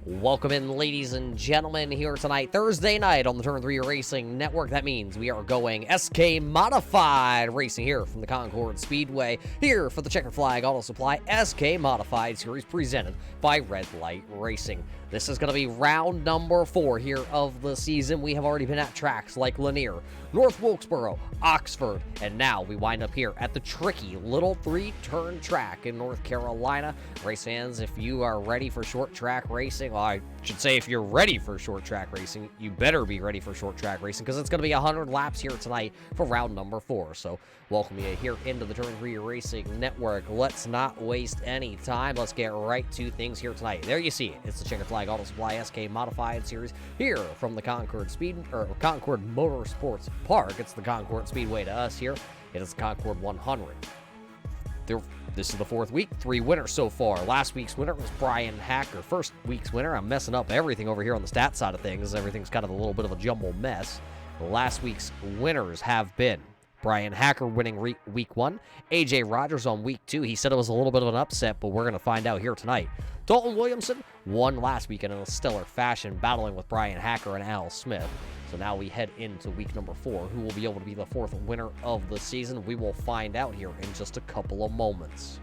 Welcome in, ladies and gentlemen, here tonight, Thursday night on the Turn 3 Racing Network. That means we are going SK Modified Racing here from the Concord Speedway, here for the Checkered Flag Auto Supply SK Modified Series presented by Red Light Racing. This is going to be round number 4 here of the season. We have already been at tracks like Lanier, North Wilkesboro, Oxford, and now we wind up here at the tricky little 3-turn track in North Carolina. Race fans, if you are ready for short track racing, well, I should say if you're ready for short track racing, you better be ready for short track racing because it's going to be 100 laps here tonight for round number 4. So welcome you here into the Turn 3 Racing Network. Let's not waste any time. Let's get right to things here tonight. There you see it. It's the Checkered Flag Auto Supply SK Modified Series here from the Concord Motorsports Park. It's the Concord Speedway to us here. It is the Concord 100. This is the 4th week, 3 winners so far. Last week's winner was Brian Hacker. First week's winner, I'm messing up everything over here on the stat side of things. Everything's kind of a little bit of a jumble mess. Last week's winners have been Brian Hacker winning week 1, AJ Rogers on week 2. He said it was a little bit of an upset, but we're going to find out here tonight. Dalton Williamson won last weekend in a stellar fashion, battling with Brian Hacker and Al Smith. So now we head into week number 4. Who will be able to be the 4th winner of the season? We will find out here in just a couple of moments.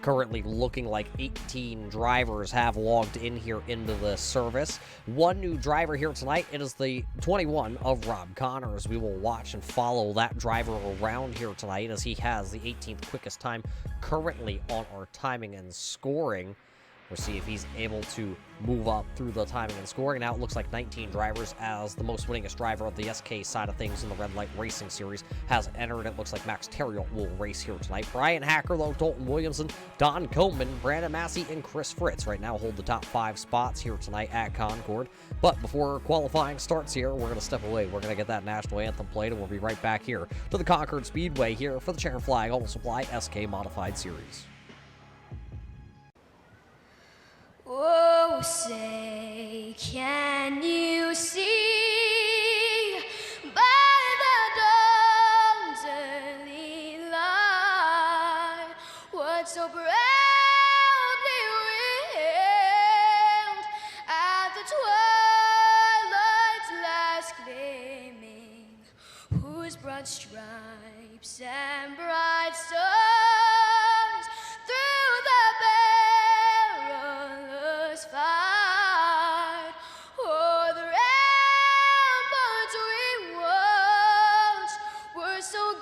Currently looking like 18 drivers have logged in here into the service. One new driver here tonight. It is the 21 of Rob Connors. We will watch and follow that driver around here tonight as he has the 18th quickest time currently on our timing and scoring. We'll see if he's able to move up through the timing and scoring. Now it looks like 19 drivers as the most winningest driver of the SK side of things in the Red Light Racing Series has entered. It looks like Max Terriot will race here tonight. Brian Hacker, though, Dalton Williamson, Don Coleman, Brandon Massey, and Chris Fritz right now hold the top 5 spots here tonight at Concord. But before qualifying starts here, we're going to step away. We're going to get that national anthem played, and we'll be right back here to the Concord Speedway here for the Checkered Flag Auto Supply SK Modified Series. Oh, say, can you see by the dawn's early light what so proudly wailed at the twilight's last gleaming, whose broad stripes and bright stars through the perilous fight o'er the ramparts we watched were so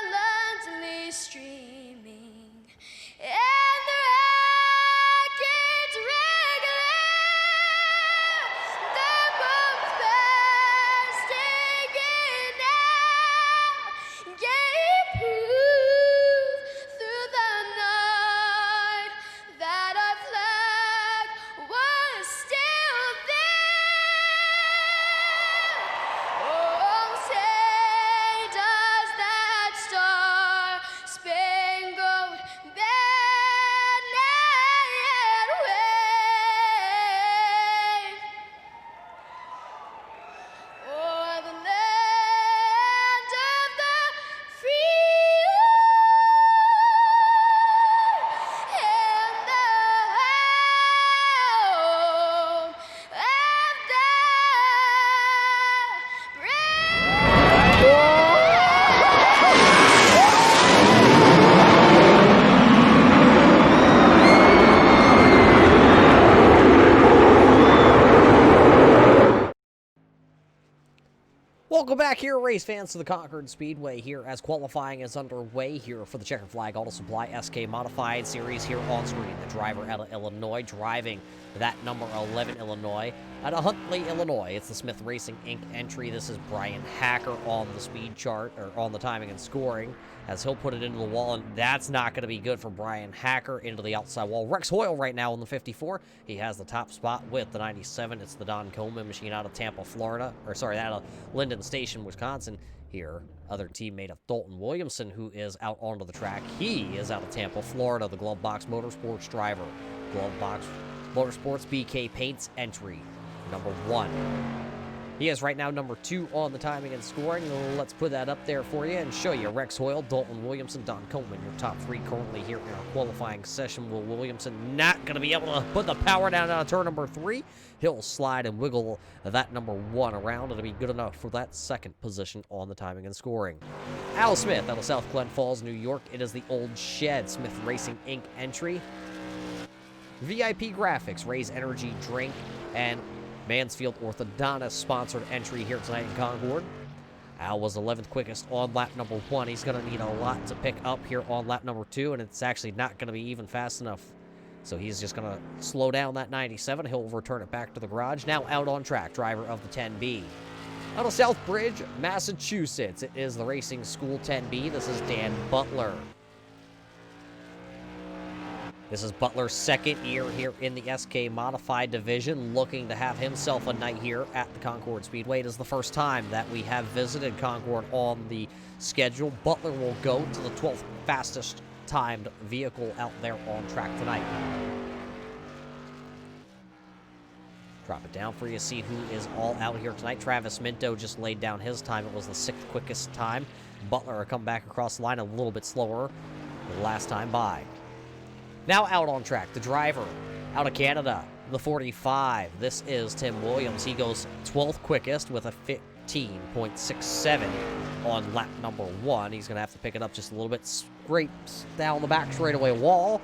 gallantly streaming, and the rackets regular, the bombs bursting in air, gave proof through the night that our flag was still there. Oh, say does that star-spangled banner yet wave o'er the land of the free and the home of the brave? Welcome back here, race fans, to the Concord Speedway here as qualifying is underway here for the Checkered Flag Auto Supply SK Modified Series here on screen. The driver out of Illinois driving that number 11 Illinois out of Huntley, Illinois. It's the Smith Racing Inc. entry. This is Brian Hacker on the speed chart, or on the timing and scoring, as he'll put it into the wall, and that's not going to be good for Brian Hacker into the outside wall. Rex Hoyle right now in the 54. He has the top spot with the 97. It's the Don Coleman machine out of Tampa, Florida, or sorry, out of Linden Station, Wisconsin. Here, other teammate of Dalton Williamson, who is out onto the track. He is out of Tampa, Florida, the Glove Box Motorsports driver. Glove Box Motorsports BK Paints entry number 1. He is right now number 2 on the timing and scoring. Let's put that up there for you and show you Rex Hoyle, Dalton Williamson, Don Coleman, your top 3 currently here in our qualifying session. Will Williamson not going to be able to put the power down on turn number 3. He'll slide and wiggle that number 1 around. It'll be good enough for that 2nd position on the timing and scoring. Al Smith out of South Glen Falls, New York. It is the Old Shed Smith Racing Inc. entry. VIP Graphics, Raise Energy Drink, and Mansfield Orthodontist sponsored entry here tonight in Concord. Al was 11th quickest on lap number 1. He's going to need a lot to pick up here on lap number 2, and it's actually not going to be even fast enough. So he's just going to slow down that 97. He'll return it back to the garage. Now out on track, driver of the 10B. Out of Southbridge, Massachusetts, it is the Racing School 10B. This is Dan Butler. This is Butler's 2nd year here in the SK Modified Division, looking to have himself a night here at the Concord Speedway. It is the first time that we have visited Concord on the schedule. Butler will go to the 12th fastest timed vehicle out there on track tonight. Drop it down for you to see who is all out here tonight. Travis Minto just laid down his time. It was the 6th quickest time. Butler will come back across the line a little bit slower the last time by. Now out on track, the driver out of Canada, the 45. This is Tim Williams. He goes 12th quickest with a 15.67 on lap number 1. He's going to have to pick it up just a little bit. Scrapes down the back straightaway wall.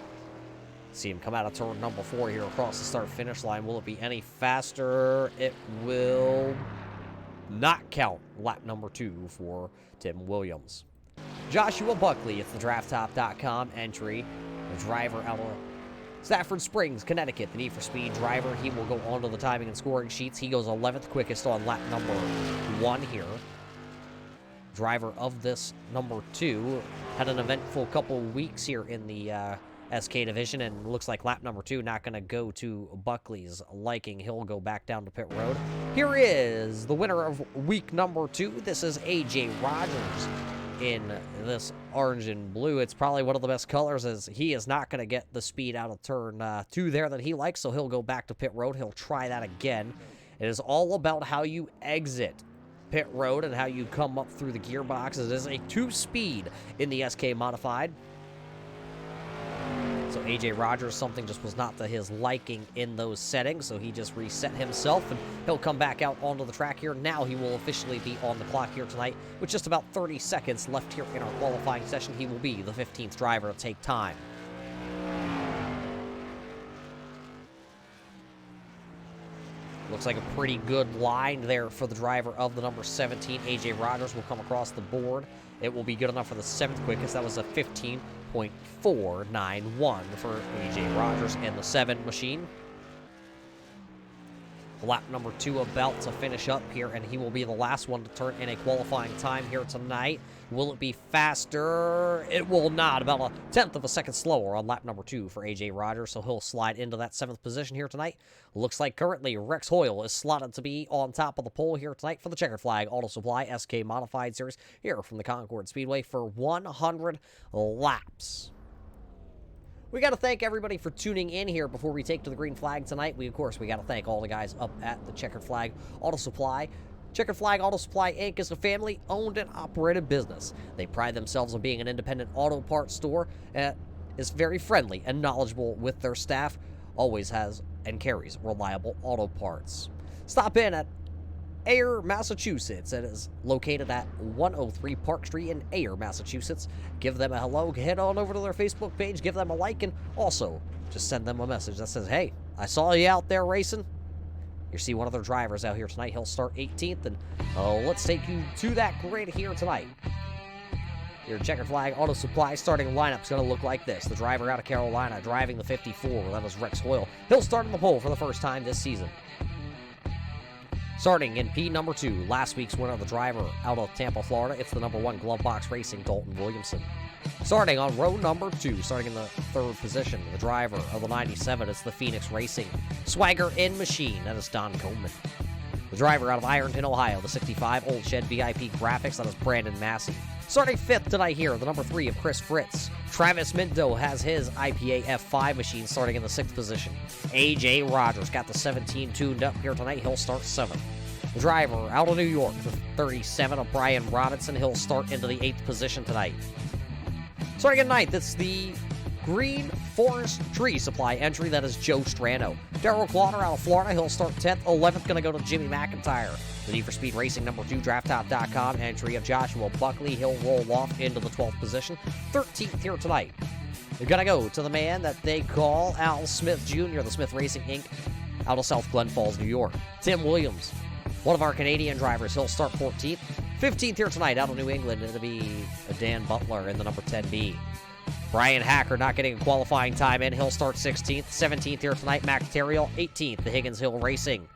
See him come out of turn number 4 here across the start-finish line. Will it be any faster? It will not count lap number 2 for Tim Williams. Joshua Buckley, it's the drafttop.com entry. The driver out of Stafford Springs, Connecticut, the Need for Speed driver. He will go on to the timing and scoring sheets. He goes 11th quickest on lap number 1 here. Driver of this number 2 had an eventful couple weeks here in the SK division, and looks like lap number 2 not going to go to Buckley's liking. He'll go back down to pit road. Here is the winner of week number 2. This is AJ Rogers in this orange and blue. It's probably one of the best colors, as he is not going to get the speed out of turn 2 there that he likes, so he'll go back to pit road. He'll try that again. It is all about how you exit pit road and how you come up through the gearbox. It is a 2-speed in the SK Modified. So AJ Rogers, something just was not to his liking in those settings, so he just reset himself, and he'll come back out onto the track here. Now he will officially be on the clock here tonight. With just about 30 seconds left here in our qualifying session, he will be the 15th driver to take time. Looks like a pretty good line there for the driver of the number 17. AJ Rogers will come across the board. It will be good enough for the 7th quickest. That was a 15.491 for AJ Rogers and the 7 machine. Lap number 2 about to finish up here, and he will be the last one to turn in a qualifying time here tonight. Will it be faster? It will not. About a 1/10 of a second slower on lap number 2 for AJ Rogers, so he'll slide into that 7th position here tonight. Looks like currently Rex Hoyle is slotted to be on top of the pole here tonight for the Checkered Flag Auto Supply SK Modified Series here from the Concord Speedway for 100 laps. We got to thank everybody for tuning in here before we take to the green flag tonight. Of course, we got to thank all the guys up at the Checkered Flag Auto Supply. Checkered Flag Auto Supply, Inc. is a family-owned and operated business. They pride themselves on being an independent auto parts store that is very friendly and knowledgeable with their staff, always has and carries reliable auto parts. Stop in at Ayer, Massachusetts. It is located at 103 Park Street in Ayer, Massachusetts. Give them a hello, head on over to their Facebook page, give them a like, and also just send them a message that says, hey, I saw you out there racing. You see one of their drivers out here tonight. He'll start 18th, and let's take you to that grid here tonight. Your Checkered Flag Auto Supply starting lineup is going to look like this. The driver out of Carolina driving the 54. That was Rex Hoyle. He'll start in the pole for the first time this season. Starting in P number 2, last week's winner, the driver out of Tampa, Florida. It's the number 1 Glove Box Racing, Dalton Williamson. Starting on row number 2, starting in the 3rd position, the driver of the 97. It's the Phoenix Racing Swagger in Machine. That is Don Coleman. The driver out of Ironton, Ohio, the 65 Old Shed VIP Graphics. That is Brandon Massey. Starting 5th tonight here, the number 3 of Chris Fritz. Travis Minto has his IPA F5 machine starting in the 6th position. AJ Rogers got the 17 tuned up here tonight. He'll start 7th. The driver out of New York, the 37 of Brian Robinson. He'll start into the 8th position tonight. Starting at 9th, it's the Green Forest Tree Supply entry. That is Joe Strano. Darrell Clotter out of Florida. He'll start 10th. 11th going to go to Jimmy McIntyre. The Need for Speed Racing number 2, drafttop.com entry of Joshua Buckley. He'll roll off into the 12th position. 13th here tonight. They're going to go to the man that they call Al Smith Jr., the Smith Racing Inc., out of South Glen Falls, New York. Tim Williams, one of our Canadian drivers. He'll start 14th. 15th here tonight out of New England. It'll be Dan Butler in the number 10B. Brian Hacker not getting a qualifying time in. He'll start 16th. 17th here tonight, Mac Terriel. 18th, the Higgins Hill Racing.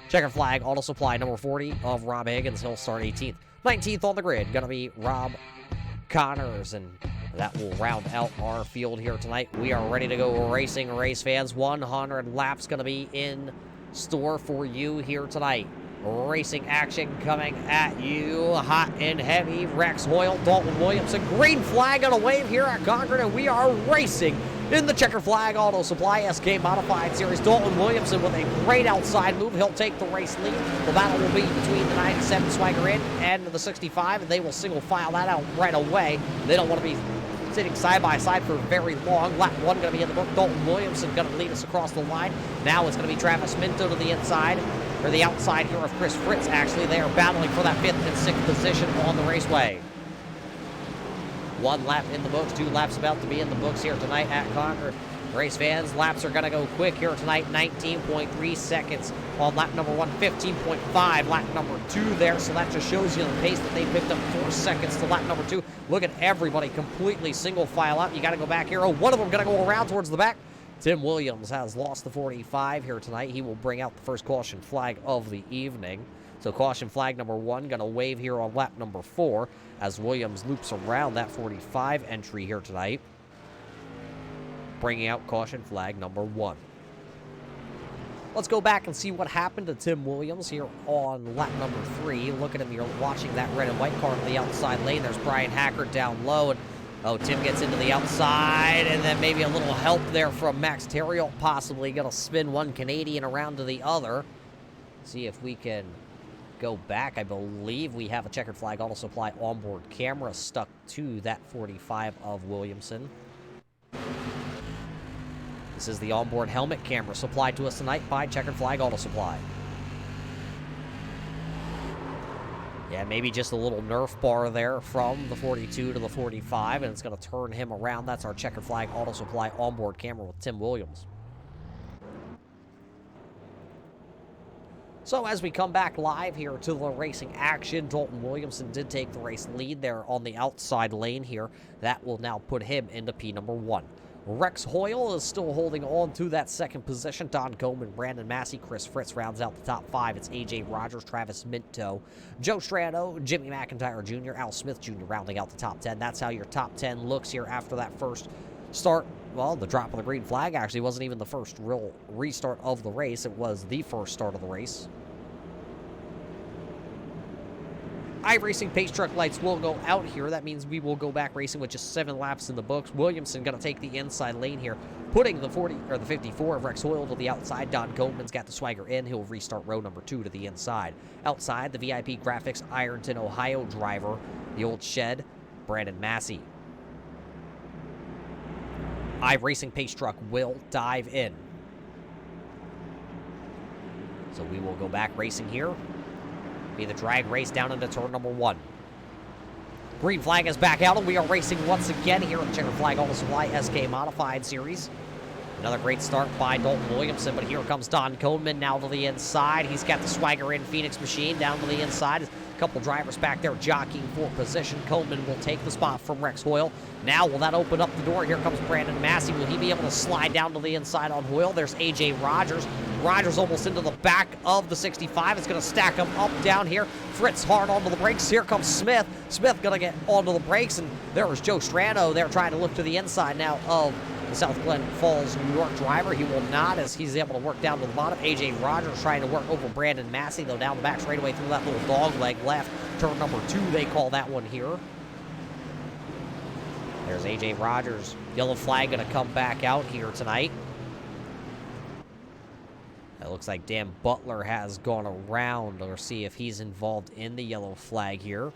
Checkered Flag Auto Supply number 40 of Rob Higgins. He'll start 18th. 19th on the grid, going to be Rob Connors, and that will round out our field here tonight. We are ready to go racing, race fans. 100 laps going to be in store for you here tonight. Racing action coming at you hot and heavy. Rex Hoyle, Dalton Williamson, green flag on a wave here at Concord, and we are racing in the Checkered Flag Auto Supply SK Modified Series. Dalton Williamson with a great outside move. He'll take the race lead. The battle will be between the 97 Swagger in and the 65, and they will single file that out right away. They don't want to be sitting side by side for very long. Lap 1 going to be in the book. Dalton Williamson going to lead us across the line. Now it's going to be Travis Minto to the inside, or the outside here of Chris Fritz. Actually, they are battling for that 5th and 6th position on the raceway. 1 lap in the books, 2 laps about to be in the books here tonight at Concord. Race fans, laps are going to go quick here tonight. 19.3 seconds on lap number 1, 15.5 lap number 2 there. So that just shows you the pace that they picked up 4 seconds to lap number 2. Look at everybody completely single file out. You got to go back here. Oh, one of them going to go around towards the back. Tim Williams has lost the 45 here tonight. He will bring out the first caution flag of the evening. So caution flag number 1 going to wave here on lap number 4 as Williams loops around that 45 entry here tonight, bringing out caution flag number 1. Let's go back and see what happened to Tim Williams here on lap number 3. Look at him, you're watching that red and white car on the outside lane. There's Brian Hacker down low, and Tim gets into the outside, and then maybe a little help there from Max Terriel, possibly going to spin one Canadian around to the other. See if we can go back. I believe we have a Checkered Flag Auto Supply onboard camera stuck to that 45 of Williamson. This is the onboard helmet camera supplied to us tonight by Checkered Flag Auto Supply. Yeah, maybe just a little Nerf bar there from the 42 to the 45, and it's going to turn him around. That's our Checkered Flag Auto Supply onboard camera with Tim Williams. So as we come back live here to the racing action, Dalton Williamson did take the race lead there on the outside lane here. That will now put him into P number 1. Rex Hoyle is still holding on to that 2nd position. Don Coleman, Brandon Massey, Chris Fritz rounds out the top 5. It's A.J. Rogers, Travis Minto, Joe Strano, Jimmy McIntyre Jr., Al Smith Jr. rounding out the top 10. That's how your top 10 looks here after that first start. Well, the drop of the green flag actually wasn't even the first real restart of the race. It was the first start of the race. iRacing pace truck lights will go out here. That means we will go back racing with just 7 laps in the books. Williamson going to take the inside lane here, putting the 54 of Rex Hoyle to the outside. Don Coleman's got the swagger in. He'll restart row number 2 to the inside. Outside, the VIP Graphics Ironton, Ohio driver, the old shed, Brandon Massey. iRacing pace truck will dive in. So we will go back racing here. Be the drag race down into turn number 1. Green flag is back out, and we are racing once again here at the Checkered Flag Auto Supply SK Modified Series. Another great start by Dalton Williamson, but here comes Don Coleman now to the inside. He's got the swagger in Phoenix Machine down to the inside. A couple drivers back there jockeying for position. Coleman will take the spot from Rex Hoyle. Now will that open up the door? Here comes Brandon Massey. Will he be able to slide down to the inside on Hoyle? There's A.J. Rogers. Rogers almost into the back of the 65. It's going to stack him up down here. Fritz hard onto the brakes. Here comes Smith. Smith going to get onto the brakes, and there was Joe Strano there trying to look to the inside now of the South Glen Falls, New York driver. He will not, as he's able to work down to the bottom. A.J. Rogers trying to work over Brandon Massey, though, down the back straightaway through that little dog leg left. Turn number 2, they call that one here. There's A.J. Rogers. Yellow flag going to come back out here tonight. It looks like Dan Butler has gone around. Let's see if he's involved in the yellow flag here.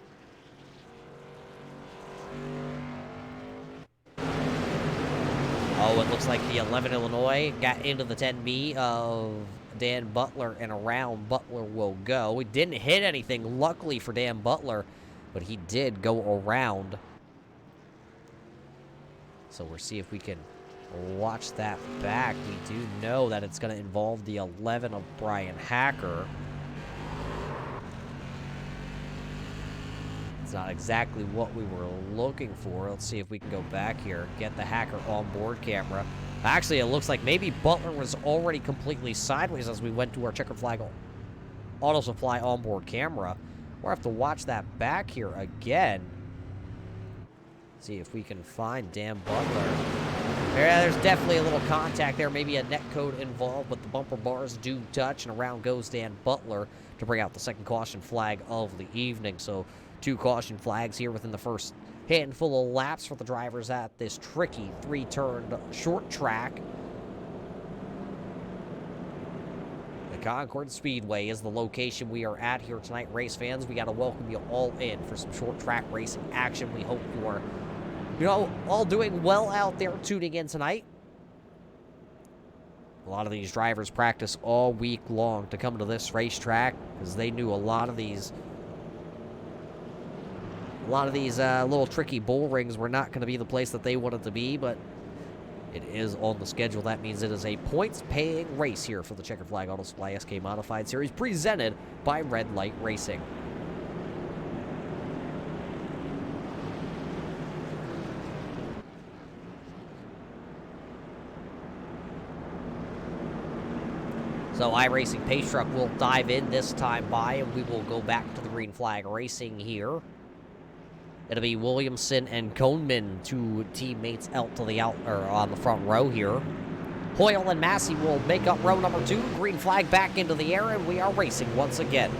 Oh, it looks like the 11 Illinois got into the 10B of Dan Butler, and around Butler will go. He didn't hit anything, luckily for Dan Butler, but he did go around. So we'll see if we can watch that back. We do know that it's going to involve the 11 of Brian Hacker. It's not exactly what we were looking for. Let's see if we can go back here, get the Hacker on-board camera. Actually, it looks like maybe Butler was already completely sideways as we went to our checkered flag auto supply onboard camera. We'll have to watch that back here again. See if we can find Dan Butler. Yeah, there's definitely a little contact there, maybe a net code involved, but the bumper bars do touch, and around goes Dan Butler to bring out the second caution flag of the evening. So 2 caution flags here within the first handful of laps for the drivers at this tricky 3-turn short track. The Concord Speedway is the location we are at here tonight, race fans. We got to welcome you all in for some short track racing action. We hope you are, all doing well out there tuning in tonight. A lot of these drivers practice all week long to come to this racetrack because they knew a lot of these little tricky bull rings were not going to be the place that they wanted to be, but it is on the schedule. That means it is a points-paying race here for the Checkered Flag Auto Supply SK Modified Series, presented by Red Light Racing. So iRacing Pace Truck will dive in this time by, and we will go back to the green flag racing here. It'll be Williamson and Coneman, 2 teammates out to the on the front row here. Hoyle and Massey will make up row number 2. Green flag back into the air, and we are racing once again.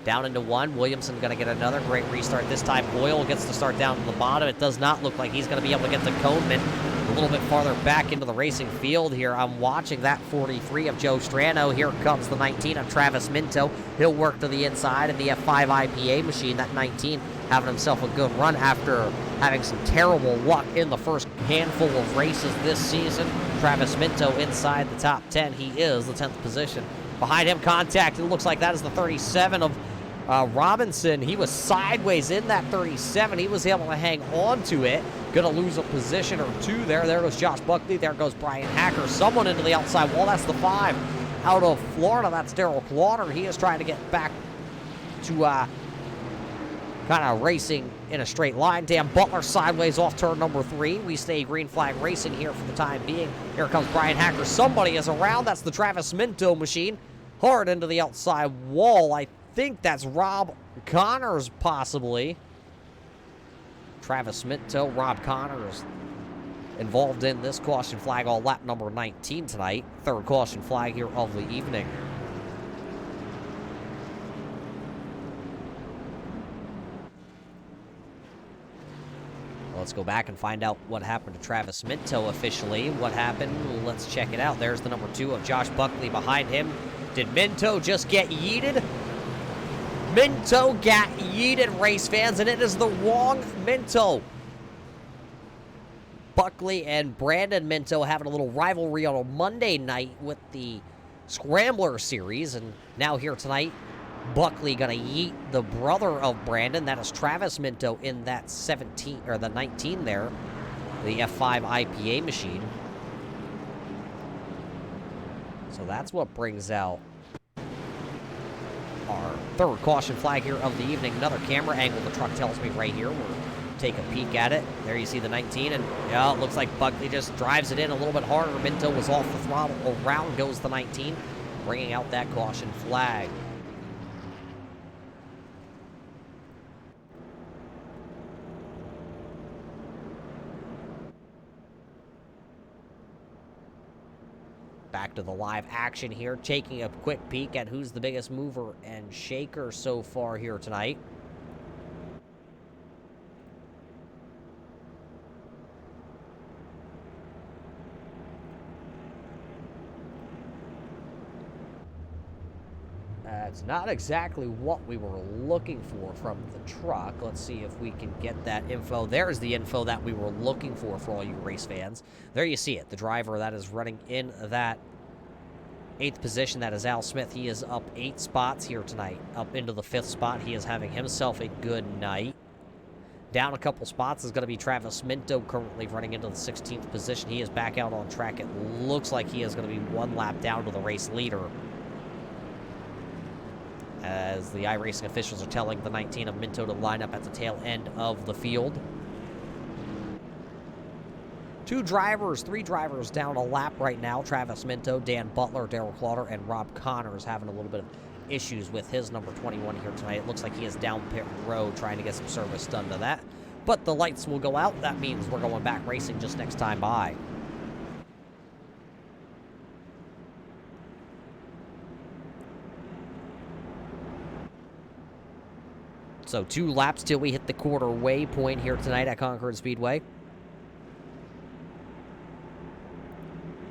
Down into 1. Williamson going to get another great restart. This time Hoyle gets to start down to the bottom. It does not look like he's going to be able to get to Coneman. A little bit farther back into the racing field here. I'm watching that 43 of Joe Strano. Here comes the 19 of Travis Minto. He'll work to the inside, and the F5 IPA machine, that 19, having himself a good run after having some terrible luck in the first handful of races this season. Travis Minto inside the top 10. He is the 10th position. Behind him, contact. It looks like that is the 37 of Robinson. He was sideways in that 37. He was able to hang on to it. Going to lose a position or 2 there. There goes Josh Buckley. There goes Brian Hacker. Someone into the outside wall. That's the 5 out of Florida. That's Daryl Clauter. He is trying to get back to kind of racing in a straight line. Dan Butler sideways off turn number 3. We stay green flag racing here for the time being. Here comes Brian Hacker. Somebody is around. That's the Travis Minto machine. Hard into the outside wall. I think that's Rob Connors, possibly. Travis Minto, Rob Connors involved in this caution flag on lap number 19 tonight. 3rd caution flag here of the evening. Let's go back and find out what happened to Travis Minto officially. What happened? Let's check it out. There's the number 2 of Josh Buckley behind him. Did Minto just get yeeted? Minto got yeeted, race fans, and it is the wrong Minto. Buckley and Brandon Minto having a little rivalry on a Monday night with the Scrambler Series, and now here tonight, Buckley gonna yeet the brother of Brandon. That is Travis Minto in that 17 or the 19 there, the F5 IPA machine. So that's what brings out our 3rd caution flag here of the evening. Another camera angle the truck tells me right here. We'll take a peek at it. There you see the 19, and yeah, it looks like Buckley just drives it in a little bit harder. Minto was off the throttle. Around goes the 19, bringing out that caution flag. Back to the live action here, taking a quick peek at who's the biggest mover and shaker so far here tonight. It's not exactly what we were looking for from the truck. Let's see if we can get that info. There's the info that we were looking for all you race fans. There you see it. The driver that is running in that 8th position, that is Al Smith. He is up 8 spots here tonight, up into the 5th spot. He is having himself a good night. Down a couple spots is going to be Travis Minto, currently running into the 16th position. He is back out on track. It looks like he is going to be 1 lap down to the race leader, as the iRacing officials are telling the 19 of Minto to line up at the tail end of the field. 3 drivers down a lap right now. Travis Minto, Dan Butler, Darrell Clauter, and Rob Connors having a little bit of issues with his number 21 here tonight. It looks like he is down pit road trying to get some service done to that. But the lights will go out. That means we're going back racing just next time by. So 2 laps till we hit the quarter waypoint here tonight at Concord Speedway.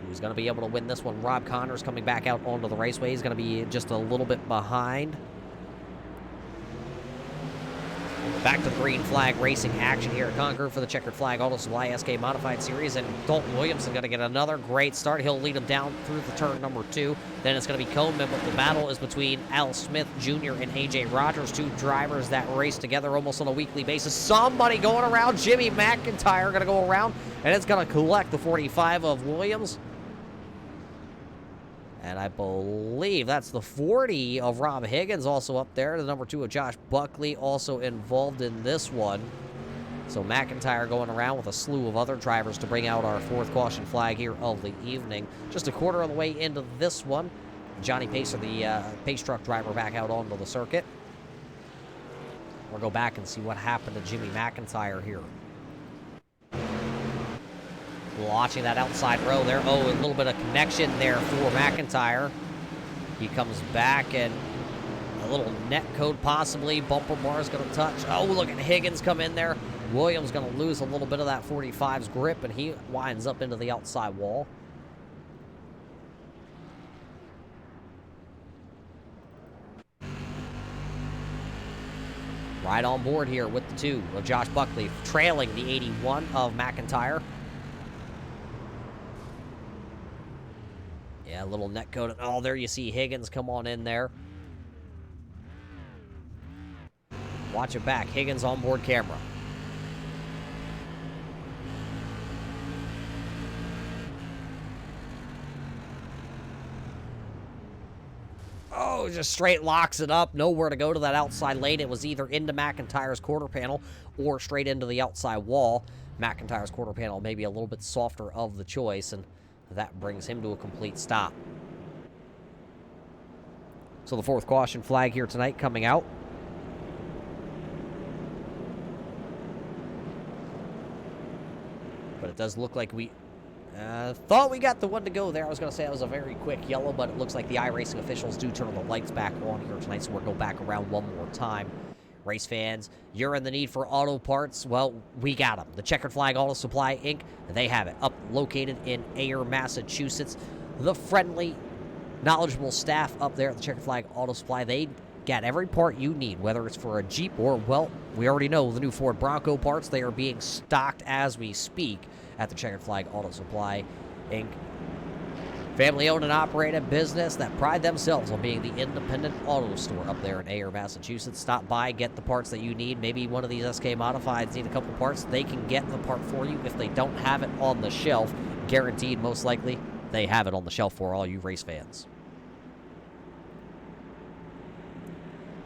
Who's going to be able to win this one? Rob Connors coming back out onto the raceway. He's going to be just a little bit behind. Back to the green flag racing action here at Concord for the Checkered Flag Auto Supply SK Modified Series. And Dalton Williamson going to get another great start. He'll lead him down through the turn number 2. Then it's going to be Coleman, but the battle is between Al Smith Jr. and AJ Rogers, 2 drivers that race together almost on a weekly basis. Somebody going around. Jimmy McIntyre going to go around, and it's going to collect the 45 of Williams. And I believe that's the 40 of Rob Higgins also up there. The number 2 of Josh Buckley also involved in this one. So McIntyre going around with a slew of other drivers to bring out our 4th caution flag here of the evening. Just a quarter of the way into this one. Johnny Pacer, the pace truck driver, back out onto the circuit. We'll go back and see what happened to Jimmy McIntyre here. Watching that outside row there. Oh, a little bit of connection there for McIntyre. He comes back, and a little net code possibly. Bumper bar is going to touch. Oh, look at Higgins come in there. Williams going to lose a little bit of that 45's grip, and he winds up into the outside wall. Right on board here with the 2 of Josh Buckley, trailing the 81 of McIntyre. Yeah, a little net code. Oh, there you see Higgins come on in there. Watch it back. Higgins on board camera. Oh, just straight locks it up. Nowhere to go to that outside lane. It was either into McIntyre's quarter panel or straight into the outside wall. McIntyre's quarter panel maybe a little bit softer of the choice, and that brings him to a complete stop. So the 4th caution flag here tonight coming out. But it does look like we thought we got the one to go there. I was going to say that was a very quick yellow, but it looks like the iRacing officials do turn the lights back on here tonight, so we'll go back around one more time. Race fans, you're in the need for auto parts. Well, we got them. The Checkered Flag Auto Supply, Inc., they have it. Located in Ayer, Massachusetts. The friendly, knowledgeable staff up there at the Checkered Flag Auto Supply, they got every part you need, whether it's for a Jeep or, well, we already know the new Ford Bronco parts. They are being stocked as we speak at the Checkered Flag Auto Supply, Inc. Family-owned and operated business that pride themselves on being the independent auto store up there in Ayer, Massachusetts. Stop by, get the parts that you need. Maybe one of these SK Modifieds need a couple parts. They can get the part for you. If they don't have it on the shelf, guaranteed most likely they have it on the shelf for all you race fans.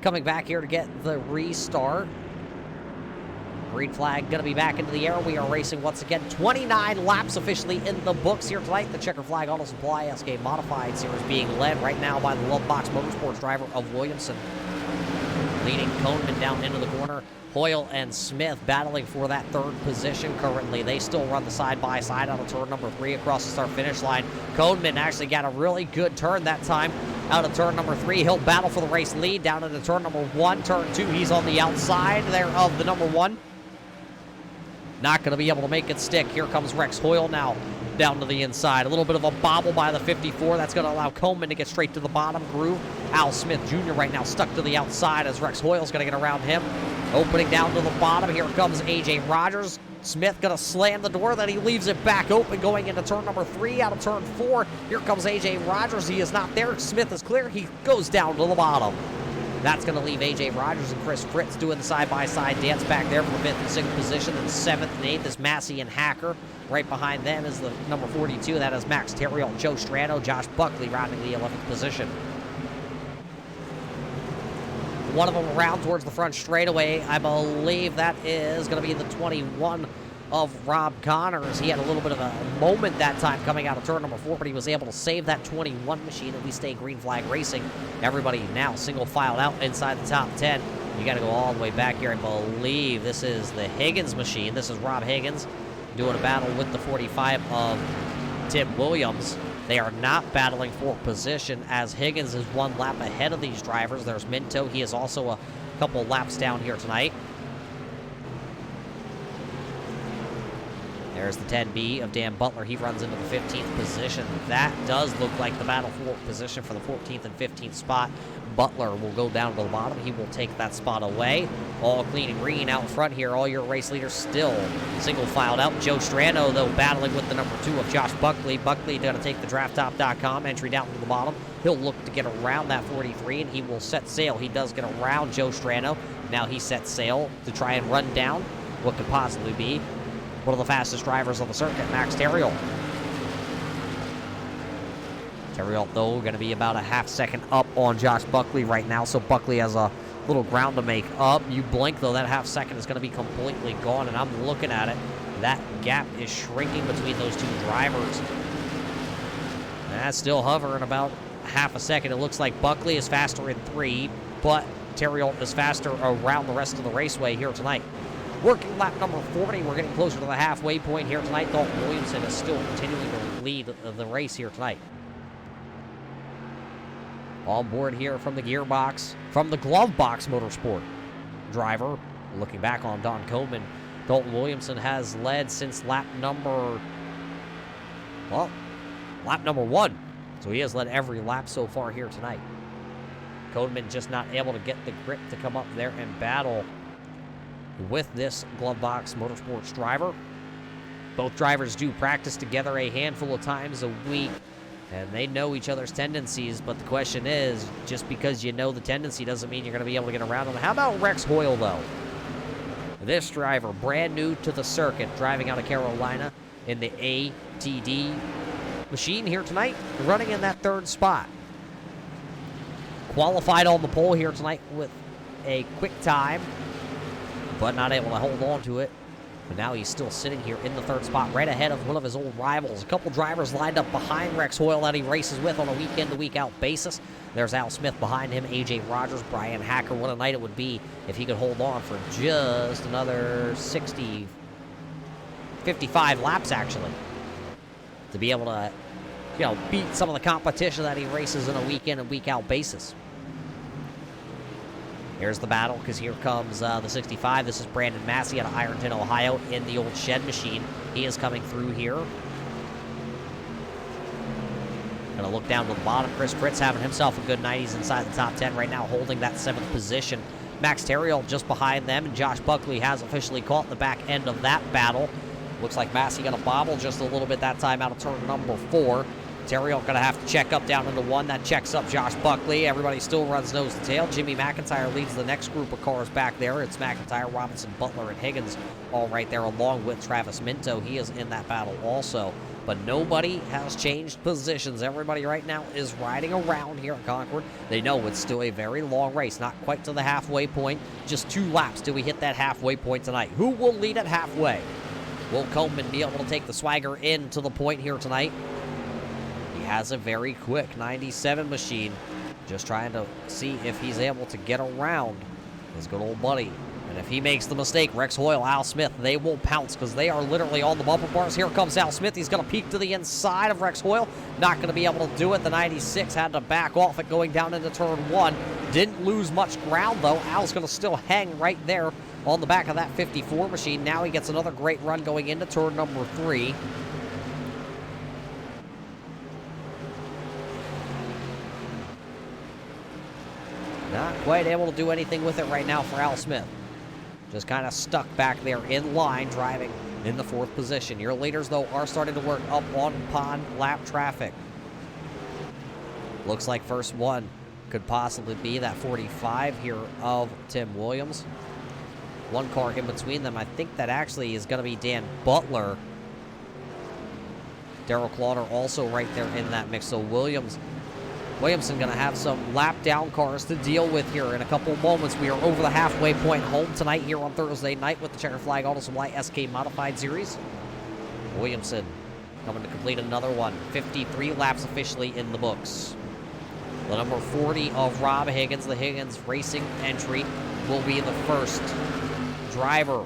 Coming back here to get the restart. Green flag going to be back into the air. We are racing once again. 29 laps officially in the books here tonight. The Checkered Flag Auto Supply SK Modified Series being led right now by the Love Box Motorsports driver of Williamson. Leading Coleman down into the corner. Hoyle and Smith battling for that 3rd position currently. They still run the side-by-side out of turn number 3 across the start-finish line. Coleman actually got a really good turn that time out of turn number 3. He'll battle for the race lead down into turn number 1. Turn 2, he's on the outside there of the number 1. Not going to be able to make it stick. Here comes Rex Hoyle now down to the inside. A little bit of a bobble by the 54. That's going to allow Coleman to get straight to the bottom groove. Al Smith Jr. right now stuck to the outside as Rex Hoyle's going to get around him. Opening down to the bottom. Here comes A.J. Rogers. Smith going to slam the door, then he leaves it back open going into turn number 3 out of turn 4. Here comes A.J. Rogers. He is not there. Smith is clear. He goes down to the bottom. That's going to leave A.J. Rogers and Chris Fritz doing the side-by-side dance back there for the 5th and 6th position. And 7th and 8th is Massey and Hacker. Right behind them is the number 42. That is Max Terriel, Joe Strano, Josh Buckley rounding the 11th position. One of them around towards the front straightaway. I believe that is going to be the 21 of Rob Connors. He had a little bit of a moment that time coming out of turn number 4, but he was able to save that 21 machine, and we stay green flag racing. Everybody now single filed out inside the top 10. You got to go all the way back here. I believe this is the Higgins machine. This is Rob Higgins doing a battle with the 45 of Tim Williams. They are not battling for position as Higgins is 1 lap ahead of these drivers. There's Minto. He is also a couple laps down here tonight. There's the 10B of Dan Butler. He runs into the 15th position. That does look like the battle for position for the 14th and 15th spot. Butler will go down to the bottom. He will take that spot away. All clean and green out front here. All your race leaders still single filed out. Joe Strano, though, battling with the number 2 of Josh Buckley. Buckley going to take the drafttop.com entry down to the bottom. He'll look to get around that 43, and he will set sail. He does get around Joe Strano. Now he sets sail to try and run down what could possibly be one of the fastest drivers on the circuit, Max Terriel. Terriel, though, going to be about a half second up on Josh Buckley right now, so Buckley has a little ground to make up. You blink, though, that half second is going to be completely gone, and I'm looking at it. That gap is shrinking between those two drivers. That's still hovering about half a second. It looks like Buckley is faster in 3, but Terriel is faster around the rest of the raceway here tonight. Working lap number 40, we're getting closer to the halfway point here tonight. Dalton Williamson is still continuing to lead the race here tonight. On board here from the gearbox, from the glove box motorsport driver, looking back on Don Coleman, Dalton Williamson has led since lap number 1. So he has led every lap so far here tonight. Coleman just not able to get the grip to come up there and battle with this glove box motorsports driver. Both drivers do practice together a handful of times a week, and they know each other's tendencies, but the question is, just because you know the tendency doesn't mean you're going to be able to get around them. How about Rex Hoyle, though? This driver, brand new to the circuit, driving out of Carolina in the ATD machine here tonight, running in that 3rd spot. Qualified on the pole here tonight with a quick time, but not able to hold on to it. But now he's still sitting here in the 3rd spot, right ahead of one of his old rivals. A couple drivers lined up behind Rex Hoyle that he races with on a week-in-to-week out basis. There's Al Smith behind him, A.J. Rogers, Brian Hacker. What a night it would be if he could hold on for just another 55 laps, actually, to be able to, beat some of the competition that he races on a week-in and week-out basis. Here's the battle, because here comes the 65. This is Brandon Massey out of Ironton, Ohio, in the old shed machine. He is coming through here. Gonna look down to the bottom. Chris Fritz having himself a good night. He's inside the top 10 right now, holding that 7th position. Max Terriel just behind them, and Josh Buckley has officially caught the back end of that battle. Looks like Massey gonna bobble just a little bit that time out of turn number 4. Terriel going to have to check up down into 1. That checks up Josh Buckley. Everybody still runs nose to tail. Jimmy McIntyre leads the next group of cars back there. It's McIntyre, Robinson, Butler, and Higgins all right there, along with Travis Minto. He is in that battle also. But nobody has changed positions. Everybody right now is riding around here at Concord. They know it's still a very long race, not quite to the halfway point. Just 2 laps till we hit that halfway point tonight. Who will lead at halfway? Will Coleman be able to take the swagger into the point here tonight? He has a very quick 97 machine. Just trying to see if he's able to get around his good old buddy. And if he makes the mistake, Rex Hoyle, Al Smith, they will pounce because they are literally on the bumper bars. Here comes Al Smith. He's going to peek to the inside of Rex Hoyle. Not going to be able to do it. The 96 had to back off it going down into turn 1. Didn't lose much ground, though. Al's going to still hang right there on the back of that 54 machine. Now he gets another great run going into turn number 3. Not quite able to do anything with it right now for Al Smith. Just kind of stuck back there in line, driving in the 4th position. Your leaders, though, are starting to work up on pond lap traffic. Looks like first one could possibly be that 45 here of Tim Williams. One car in between them. I think that actually is going to be Dan Butler. Darrell Clauder also right there in that mix. So Williamson going to have some lap down cars to deal with here in a couple moments. We are over the halfway point home tonight here on Thursday night with the Checkered Flag Auto Supply SK Modified Series. Williamson coming to complete another one. 53 laps officially in the books. The number 40 of Rob Higgins, the Higgins Racing entry, will be the first driver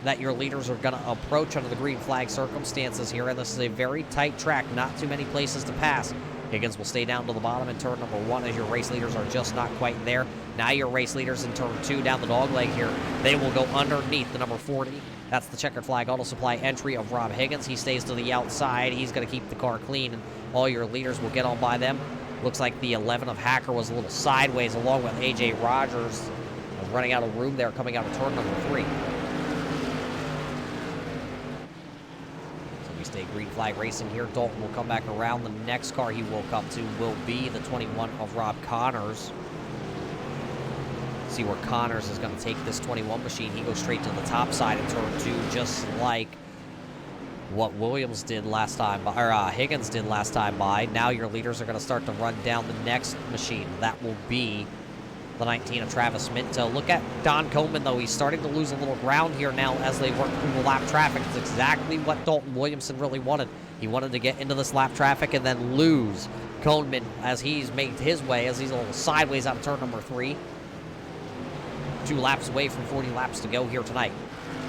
that your leaders are going to approach under the green flag circumstances here. And this is a very tight track, not too many places to pass. Higgins will stay down to the bottom in turn number 1 as your race leaders are just not quite there. Now your race leaders in turn 2 down the dog leg here. They will go underneath the number 40. That's the Checkered Flag Auto Supply entry of Rob Higgins. He stays to the outside. He's going to keep the car clean, and all your leaders will get on by them. Looks like the 11 of Hacker was a little sideways along with A.J. Rogers. Was running out of room there coming out of turn number 3. So we stay green flag racing here. Dalton will come back around. The next car he will come to will be the 21 of Rob Connors. See where Connors is going to take this 21 machine. He goes straight to the top side in turn 2, just like what Williams did last time, or Higgins did last time by. Now your leaders are going to start to run down the next machine. That will be the 19 of Travis Minto. Look at Don Coleman, though. He's starting to lose a little ground here now as they work through the lap traffic. It's exactly what Dalton Williamson really wanted. He wanted to get into this lap traffic and then lose Coleman as he's made his way, as he's a little sideways out of turn number 3. 2 laps away from 40 laps to go here tonight.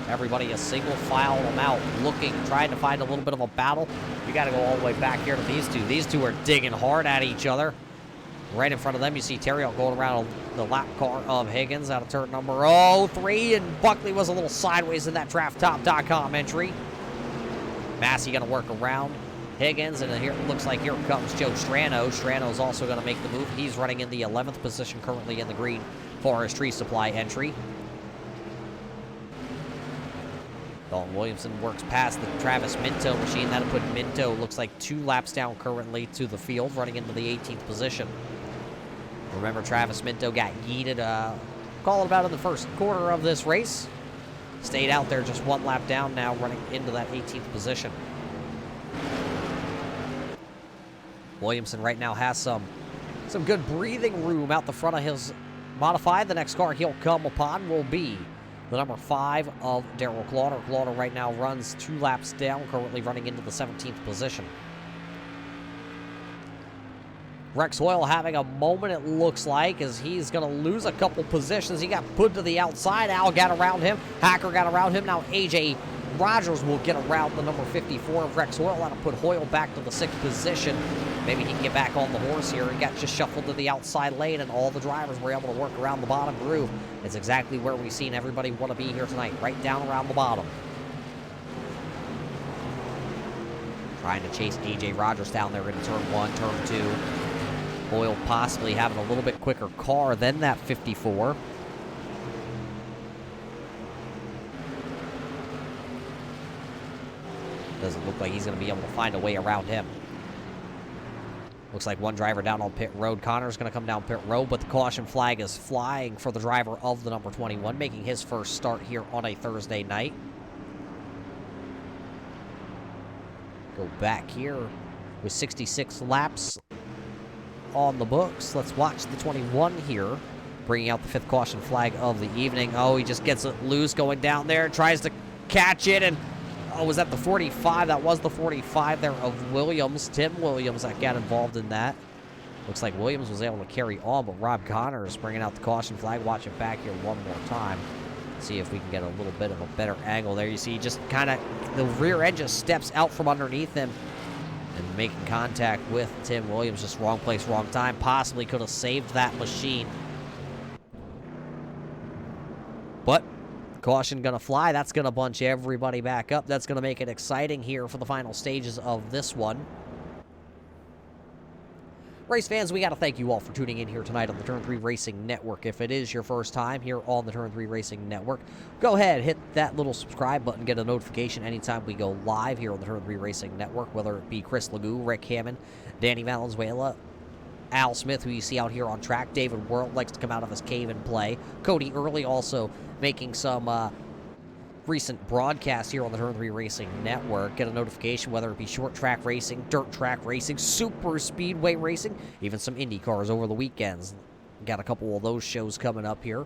Everybody a single file them out, looking, trying to find a little bit of a battle. You got to go all the way back here to these two. These two are digging hard at each other. Right in front of them, you see Terriot going around the lap car of Higgins out of turn number 3, and Buckley was a little sideways in that drafttop.com entry. Massey going to work around Higgins, and here it looks like here comes Joe Strano. Strano's also going to make the move. He's running in the 11th position currently in the green Forest Tree Supply entry. Dalton Williamson works past the Travis Minto machine. That'll put Minto, looks like 2 laps down currently to the field, running into the 18th position. Remember, Travis Minto got yeeted, call it about in the first quarter of this race. Stayed out there just 1 lap down now, running into that 18th position. Williamson right now has some good breathing room out the front of his modified. The next car he'll come upon will be the number 5 of Darrell Clauder. Clauder right now runs 2 laps down, currently running into the 17th position. Rex Hoyle having a moment, it looks like, as he's going to lose a couple positions. He got put to the outside. Al got around him. Hacker got around him. Now A.J. Rogers will get around the number 54 of Rex Hoyle. That'll put Hoyle back to the 6th position. Maybe he can get back on the horse here. He got just shuffled to the outside lane, and all the drivers were able to work around the bottom groove. It's exactly where we've seen everybody want to be here tonight, right down around the bottom. Trying to chase A.J. Rogers down there in turn 1, turn 2. Hoyle possibly having a little bit quicker car than that 54. Doesn't look like he's going to be able to find a way around him. Looks like one driver down on pit road. Connor's going to come down pit road, but the caution flag is flying for the driver of the number 21, making his first start here on a Thursday night. Go back here with 66 laps on the books. Let's watch the 21 here, bringing out the 5th caution flag of the evening. Oh, he just gets it loose going down there, tries to catch it, and oh, was that the 45? That was the 45 there of Williams. Tim Williams that got involved in that. Looks like Williams was able to carry on, but Rob Connor is bringing out the caution flag. Watch it back here one more time. See if we can get a little bit of a better angle there. You see just kind of the rear end just steps out from underneath him and making contact with Tim Williams. Just wrong place, wrong time. Possibly could have saved that machine. But Caution gonna fly. That's gonna bunch everybody back up. That's gonna make it exciting here for the final stages of this one. Race fans, we got to thank you all for tuning in here tonight on the Turn 3 Racing Network. If it is your first time here on the Turn 3 Racing Network, go ahead, hit that little subscribe button, get a notification anytime we go live here on the Turn 3 Racing Network, whether it be Chris Legou, Rick Hammond, Danny Valenzuela, Al Smith, who you see out here on track. David World likes to come out of his cave and play. Cody Early also making some recent broadcasts here on the Turn 3 Racing Network. Get a notification, whether it be short track racing, dirt track racing, super speedway racing, even some Indy cars over the weekends. Got a couple of those shows coming up here.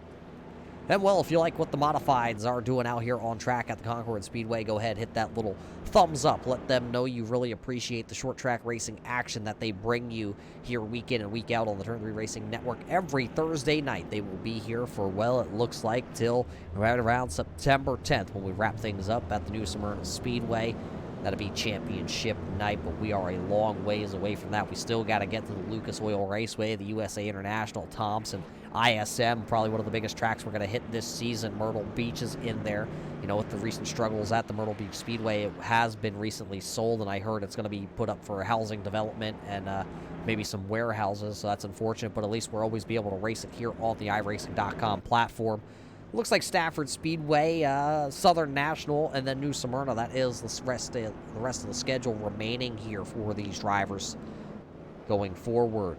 And, well, if you like what the Modifieds are doing out here on track at the Concord Speedway, go ahead, hit that little thumbs up. Let them know you really appreciate the short track racing action that they bring you here week in and week out on the Turn 3 Racing Network every Thursday night. They will be here for, well, it looks like till right around September 10th when we wrap things up at the New Smyrna Speedway. That'll be championship night, but we are a long ways away from that. We still got to get to the Lucas Oil Raceway, the USA International, Thompson, ISM, probably one of the biggest tracks we're going to hit this season. Myrtle Beach is in there. You know, with the recent struggles at the Myrtle Beach Speedway, it has been recently sold, and I heard it's going to be put up for housing development and maybe some warehouses, so that's unfortunate, but at least we'll always be able to race it here on the iRacing.com platform. Looks like Stafford Speedway, Southern National, and then New Smyrna. That is the rest of the schedule remaining here for these drivers going forward.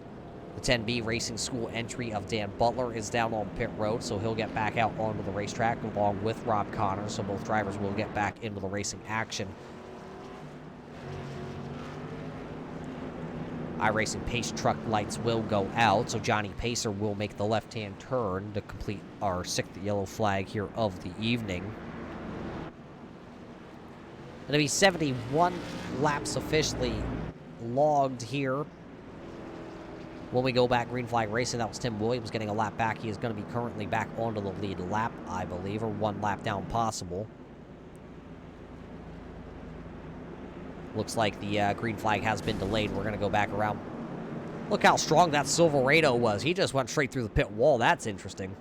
The 10B Racing School entry of Dan Butler is down on pit road, so he'll get back out onto the racetrack along with Rob Connors, so both drivers will get back into the racing action. iRacing Pace truck lights will go out, so Johnny Pacer will make the left-hand turn to complete our 6th yellow flag here of the evening. It'll be 71 laps officially logged here. When we go back green flag racing, that was Tim Williams getting a lap back. He is going to be currently back onto the lead lap, I believe, or one lap down possible. Looks like the green flag has been delayed. We're going to go back around. Look how strong that Silverado was. He just went straight through the pit wall. That's interesting.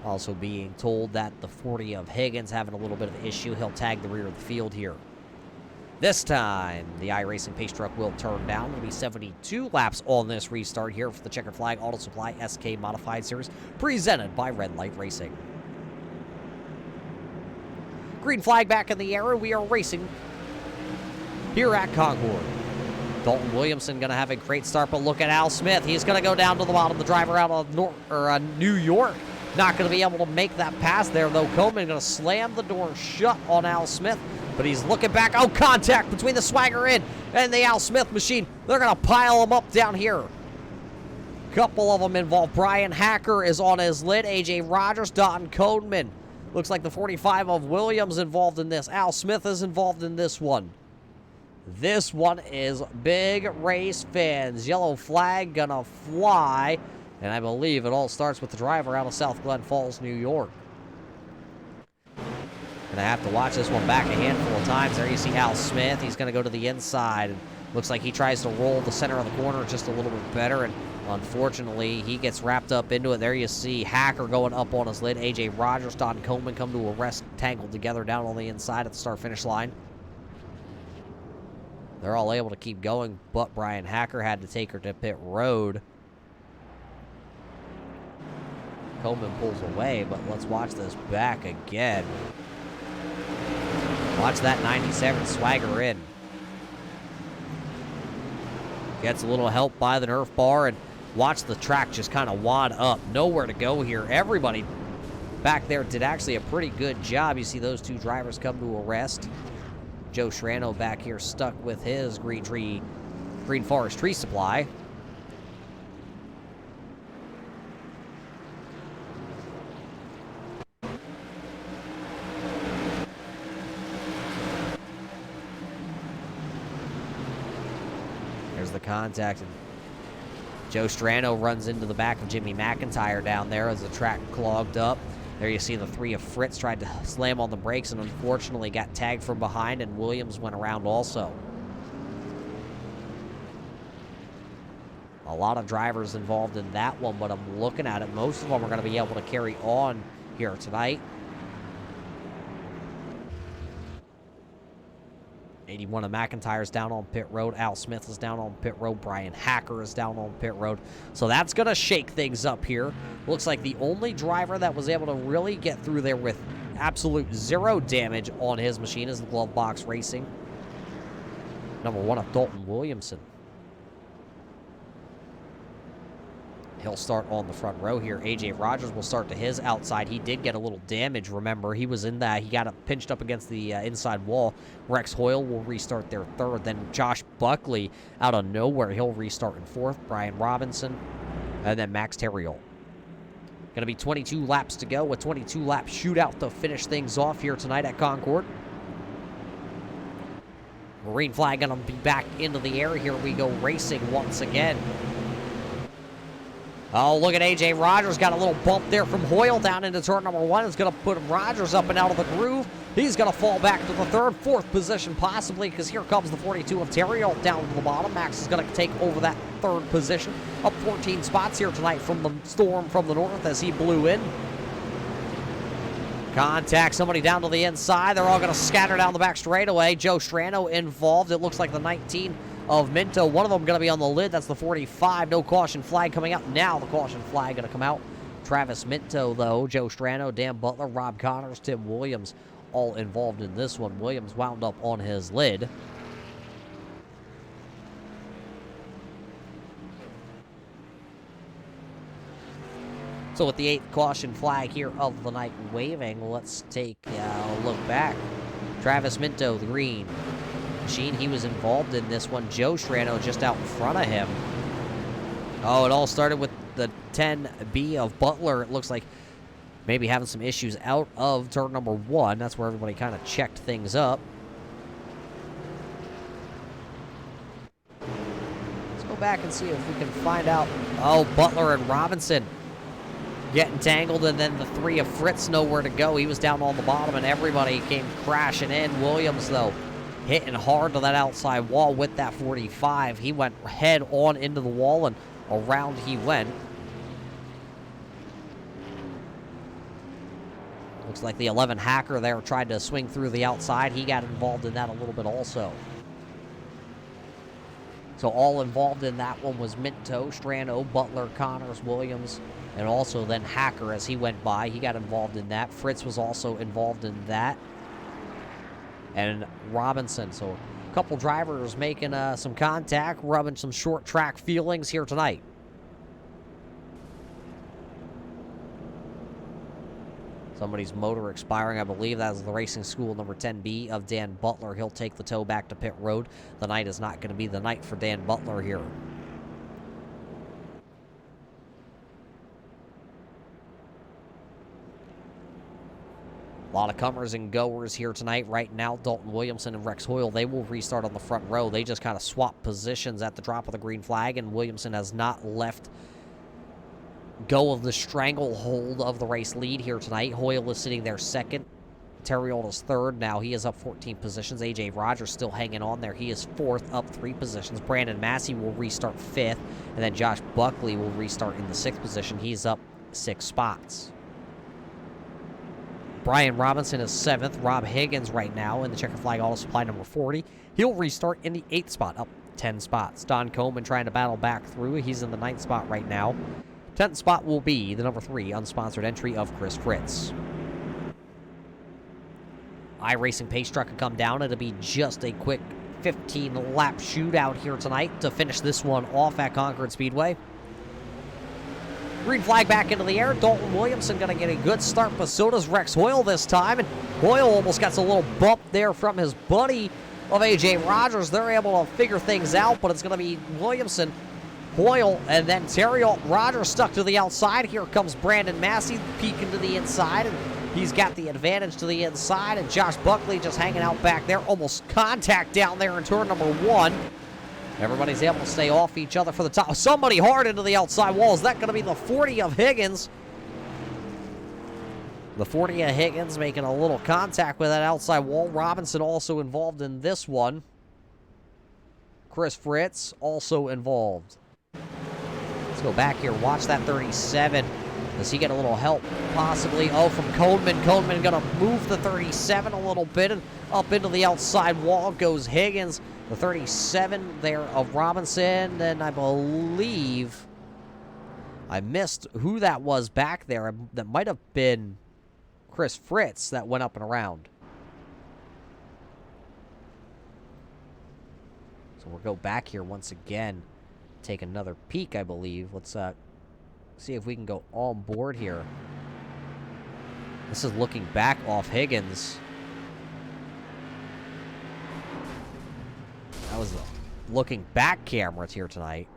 Also being told that the 40 of Higgins having a little bit of an issue. He'll tag the rear of the field here. This time, the iRacing Pace truck will turn down. It'll be 72 laps on this restart here for the Checkered Flag Auto Supply SK Modified Series, presented by Red Light Racing. Green flag back in the air. We are racing here at Concord. Dalton Williamson going to have a great start, but look at Al Smith. He's going to go down to the bottom. The driver out of New York not going to be able to make that pass there, though. Coleman going to slam the door shut on Al Smith, but he's looking back. Oh, contact between the Swagger in and the Al Smith machine. They're going to pile them up down here. Couple of them involved. Brian Hacker is on his lid. A.J. Rogers, Don Coleman. Looks like the 45 of Williams involved in this. Al Smith is involved in this one. This one is big race fans. Yellow flag gonna fly. And I believe it all starts with the driver out of South Glen Falls, New York. Gonna have to watch this one back a handful of times. There you see Al Smith. He's gonna go to the inside. And looks like he tries to roll the center of the corner just a little bit better. And unfortunately, he gets wrapped up into it. There you see Hacker going up on his lid. A.J. Rogers, Don Coleman come to a rest, tangled together down on the inside at the start-finish line. They're all able to keep going, but Brian Hacker had to take her to pit road. Coleman pulls away, but let's watch this back again. Watch that 97 Swagger in. Gets a little help by the Nerf bar, and watch the track just kind of wad up. Nowhere to go here. Everybody back there did actually a pretty good job. You see those two drivers come to a rest. Joe Shrano back here stuck with his Green Forest Tree Supply. There's the contact, and Joe Strano runs into the back of Jimmy McIntyre down there as the track clogged up. There you see the 3 of Fritz tried to slam on the brakes and unfortunately got tagged from behind, and Williams went around also. A lot of drivers involved in that one, but I'm looking at it. Most of them are going to be able to carry on here tonight. 81 of McIntyre's down on pit road. Al Smith is down on pit road. Brian Hacker is down on pit road. So that's going to shake things up here. Looks like the only driver that was able to really get through there with absolute zero damage on his machine is the Glove Box Racing. Number 1 of Dalton Williamson. He'll start on the front row here. AJ Rogers will start to his outside. He did get a little damage, remember. He was in that. He got pinched up against the inside wall. Rex Hoyle will restart there third. Then Josh Buckley out of nowhere. He'll restart in fourth. Brian Robinson. And then Max Terriol. Going to be 22 laps to go. A 22-lap shootout to finish things off here tonight at Concord. Marine flag going to be back into the air. Here we go racing once again. Oh, look at A.J. Rogers. Got a little bump there from Hoyle down into turn number 1. It's going to put Rogers up and out of the groove. He's going to fall back to the third, fourth position possibly, because here comes the 42 of Terriol down to the bottom. Max is going to take over that third position. Up 14 spots here tonight from the storm from the north as he blew in. Contact somebody down to the inside. They're all going to scatter down the back straightaway. Joe Strano involved. It looks like the 19 of Minto. One of them going to be on the lid. That's the 45. No caution flag coming out. Now the caution flag going to come out. Travis Minto, though. Joe Strano, Dan Butler, Rob Connors, Tim Williams, all involved in this one. Williams wound up on his lid. So with the 8th caution flag here of the night waving, let's take a look back. Travis Minto, the green machine, he was involved in this one. Joe Strano just out in front of him. Oh, it all started with the 10B of Butler. It looks like maybe having some issues out of turn number 1. That's where everybody kind of checked things up. Let's go back and see if we can find out. Oh, Butler and Robinson getting tangled, and then the 3 of Fritz nowhere to go. He was down on the bottom, and everybody came crashing in. Williams, though, hitting hard to that outside wall with that 45. He went head on into the wall, and around he went. Looks like the 11 Hacker there tried to swing through the outside. He got involved in that a little bit also. So all involved in that one was Minto, Strano, Butler, Connors, Williams, and also then Hacker as he went by. He got involved in that. Fritz was also involved in that. And Robinson. So a couple drivers making some contact, rubbing some short track feelings here tonight. Somebody's motor expiring. I believe that is the Racing School number 10B of Dan Butler. He'll take the tow back to pit road. The night is not going to be the night for Dan Butler here. A lot of comers and goers here tonight. Right now, Dalton Williamson and Rex Hoyle, they will restart on the front row. They just kind of swap positions at the drop of the green flag, and Williamson has not left go of the stranglehold of the race lead here tonight. Hoyle is sitting there second. Terriol is third. Now he is up 14 positions. A.J. Rogers still hanging on there. He is fourth, up 3 positions. Brandon Massey will restart fifth, and then Josh Buckley will restart in the 6th position. He's up 6 spots. Brian Robinson is 7th. Rob Higgins right now in the Checkered Flag Auto Supply number 40. He'll restart in the 8th spot, up 10 spots. Don Coleman trying to battle back through. He's in the 9th spot right now. 10th spot will be the number 3 unsponsored entry of Chris Fritz. iRacing pace truck can come down. It'll be just a quick 15-lap shootout here tonight to finish this one off at Concord Speedway. Green flag back into the air. Dalton Williamson going to get a good start, but so does Rex Hoyle this time. And Hoyle almost gets a little bump there from his buddy of A.J. Rogers. They're able to figure things out, but it's going to be Williamson, Hoyle, and then Terriol. Rogers stuck to the outside. Here comes Brandon Massey peeking to the inside, and he's got the advantage to the inside. And Josh Buckley just hanging out back there. Almost contact down there in turn number 1. Everybody's able to stay off each other for the top. Somebody hard into the outside wall. Is that going to be the 40 of Higgins? The 40 of Higgins making a little contact with that outside wall. Robinson also involved in this one. Chris Fritz also involved. go back here. Watch that 37. Does he get a little help? Possibly. Oh, from Coleman. Coleman going to move the 37 a little bit, and up into the outside wall goes Higgins. The 37 there of Robinson, and I believe I missed who that was back there. That might have been Chris Fritz that went up and around. So we'll go back here once again, take another peek, I believe. Let's see if we can go on board here. This is looking back off Higgins. That was the looking back cameras here tonight.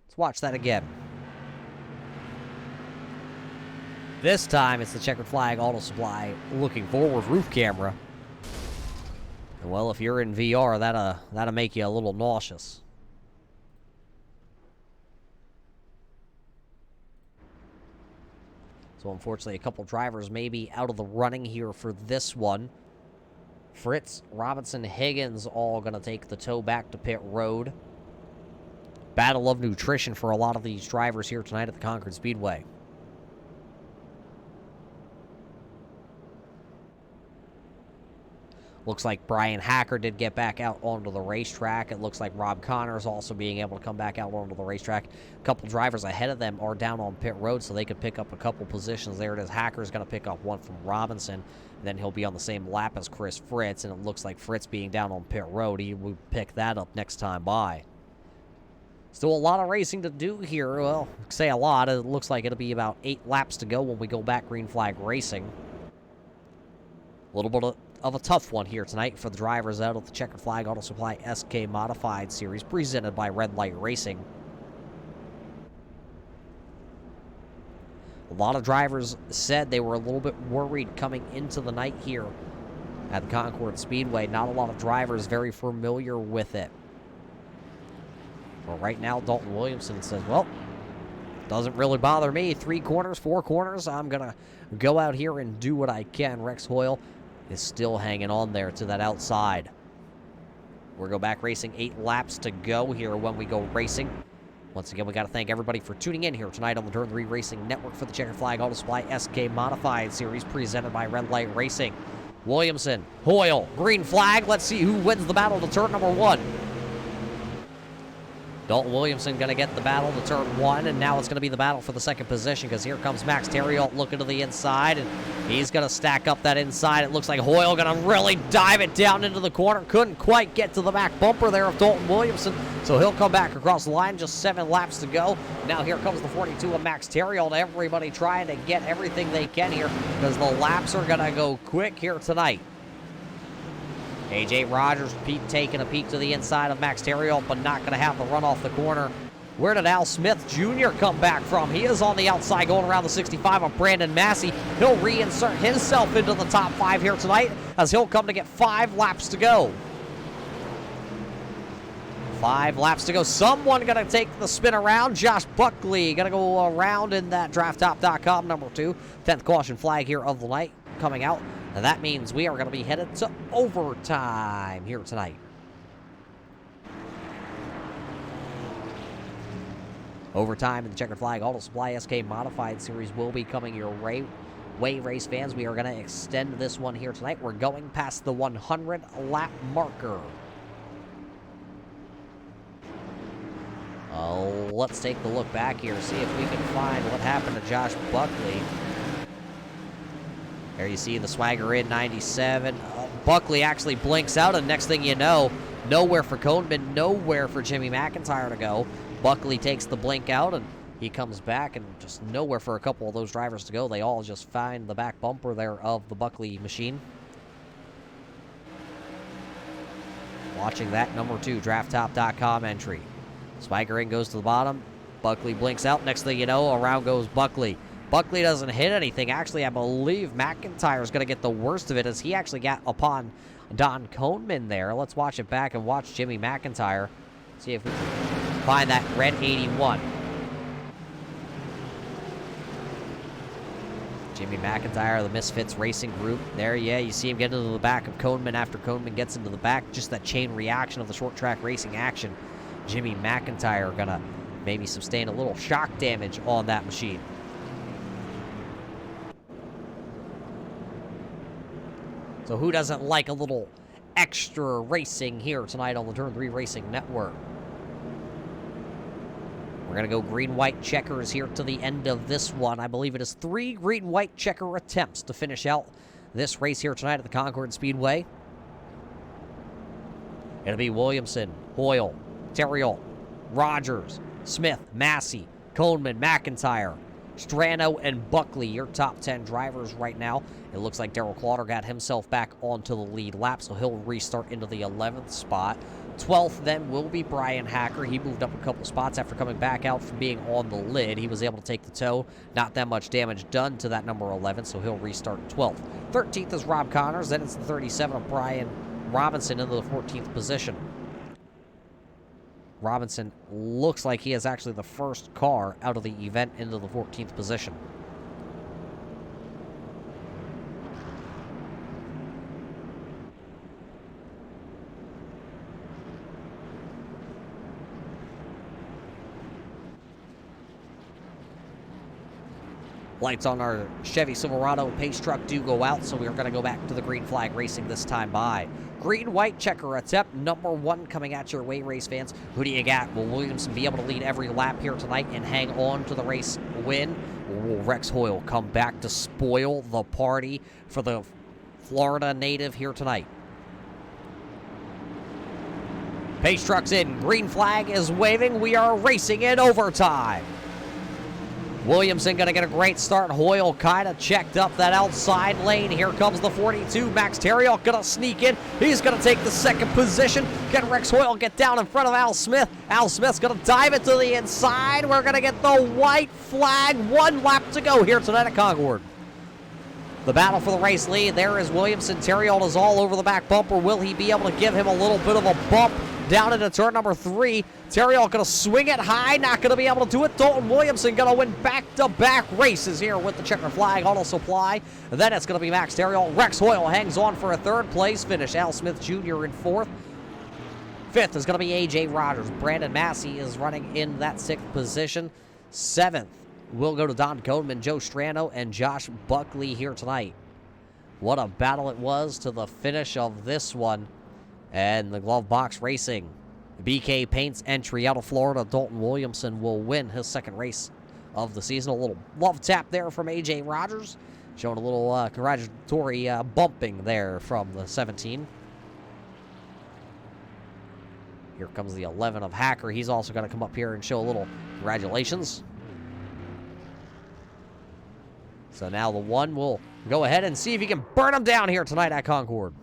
Let's watch that again. This time, it's the Checkered Flag Auto Supply looking forward roof camera. And well, if you're in VR, that'll make you a little nauseous. So unfortunately, a couple drivers may be out of the running here for this one. Fritz, Robinson, Higgins all going to take the tow back to pit road. Battle of nutrition for a lot of these drivers here tonight at the Concord Speedway. Looks like Brian Hacker did get back out onto the racetrack. It looks like Rob Connors also being able to come back out onto the racetrack. A couple drivers ahead of them are down on pit road, so they could pick up a couple positions. There it is. Hacker's going to pick up one from Robinson. And then he'll be on the same lap as Chris Fritz, and it looks like Fritz being down on pit road, he would pick that up next time by. Still a lot of racing to do here. Well, say a lot. It looks like it'll be about 8 laps to go when we go back green flag racing. A little bit of a tough one here tonight for the drivers out of the Checkered Flag Auto Supply SK Modified Series presented by Red Light Racing. A lot of drivers said they were a little bit worried coming into the night here at the Concord Speedway. Not a lot of drivers very familiar with it. Well, right now, Dalton Williamson says, well, doesn't really bother me. 3 corners, 4 corners. I'm going to go out here and do what I can. Rex Hoyle is still hanging on there to that outside. We'll go back racing. 8 laps to go here when we go racing. Once again, we got to thank everybody for tuning in here tonight on the Turn 3 Racing Network for the Checkered Flag Auto Supply SK Modified Series presented by Red Light Racing. Williamson, Hoyle, green flag. Let's see who wins the battle to turn number 1. Dalton Williamson going to get the battle to turn 1, and now it's going to be the battle for the second position because here comes Max Terriot looking to the inside, and he's going to stack up that inside. It looks like Hoyle going to really dive it down into the corner. Couldn't quite get to the back bumper there of Dalton Williamson, so he'll come back across the line. Just 7 laps to go. Now here comes the 42 of Max Terriot. Everybody trying to get everything they can here because the laps are going to go quick here tonight. A.J. Rogers taking a peek to the inside of Max Terriot, but not going to have the run off the corner. Where did Al Smith Jr. come back from? He is on the outside going around the 65 of Brandon Massey. He'll reinsert himself into the top 5 here tonight as he'll come to get 5 laps to go. 5 laps to go. Someone going to take the spin around. Josh Buckley going to go around in that drafttop.com number 2. 10th caution flag here of the night coming out. And that means we are going to be headed to overtime here tonight. Overtime in the Checkered Flag Auto Supply SK Modified Series will be coming your way, race fans. We are going to extend this one here tonight. We're going past the 100-lap marker. Let's take a look back here, see if we can find what happened to Josh Buckley. There you see the Swagger in 97. Buckley actually blinks out, and next thing you know, nowhere for Coleman, nowhere for Jimmy McIntyre to go. Buckley takes the blink out, and he comes back, and just nowhere for a couple of those drivers to go. They all just find the back bumper there of the Buckley machine. Watching that number 2 drafttop.com entry. Swagger in goes to the bottom. Buckley blinks out. Next thing you know, around goes Buckley. Buckley doesn't hit anything. Actually, I believe McIntyre is going to get the worst of it as he actually got upon Don Coleman there. Let's watch it back and watch Jimmy McIntyre. See if we can find that red 81. Jimmy McIntyre, the Misfits Racing Group. There, yeah, you see him get into the back of Coneman after Coneman gets into the back. Just that chain reaction of the short track racing action. Jimmy McIntyre gonna maybe sustain a little shock damage on that machine. So who doesn't like a little extra racing here tonight on the Turn 3 Racing Network? We're going to go green-white checkers here to the end of this one. I believe it is 3 green-white checker attempts to finish out this race here tonight at the Concord Speedway. It'll be Williamson, Hoyle, Terriol, Rogers, Smith, Massey, Coneman, McIntyre, Strano, and Buckley, your top 10 drivers right now. It looks like Darrell Clauter got himself back onto the lead lap, so he'll restart into the 11th spot. 12th then will be Brian Hacker. He moved up a couple spots after coming back out from being on the lid. He was able to take the tow. Not that much damage done to that number 11, so he'll restart 12th. 13th is Rob Connors. Then it's the 37 of Brian Robinson into the 14th position. Robinson looks like he is actually the first car out of the event into the 14th position. Lights on our Chevy Silverado pace truck do go out, so we are going to go back to the green flag racing this time by. Green-white checker attempt, number 1 coming at your way, race fans. Who do you got? Will Williamson be able to lead every lap here tonight and hang on to the race win? Or will Rex Hoyle come back to spoil the party for the Florida native here tonight? Pace truck's in. Green flag is waving. We are racing in overtime. Williamson going to get a great start. Hoyle kind of checked up that outside lane. Here comes the 42. Max Terriol going to sneak in. He's going to take the second position. Can Rex Hoyle get down in front of Al Smith? Al Smith's going to dive it to the inside. We're going to get the white flag. 1 lap to go here tonight at Concord. The battle for the race lead. There is Williamson. Terriol is all over the back bumper. Will he be able to give him a little bit of a bump down into turn number 3? Terriol going to swing it high. Not going to be able to do it. Dalton Williamson going to win back-to-back races here with the Checkered Flag Auto Supply. And then it's going to be Max Terriol. Rex Hoyle hangs on for a 3rd place finish. Al Smith Jr. in 4th. 5th is going to be A.J. Rogers. Brandon Massey is running in that 6th position. 7th will go to Don Coneman, Joe Strano, and Josh Buckley here tonight. What a battle it was to the finish of this one. And the glove box racing. BK Paints entry out of Florida. Dalton Williamson will win his 2nd race of the season. A little love tap there from A.J. Rogers. Showing a little congratulatory bumping there from the 17. Here comes the 11 of Hacker. He's also going to come up here and show a little congratulations. So now the 1 will go ahead and see if he can burn him down here tonight at Concord.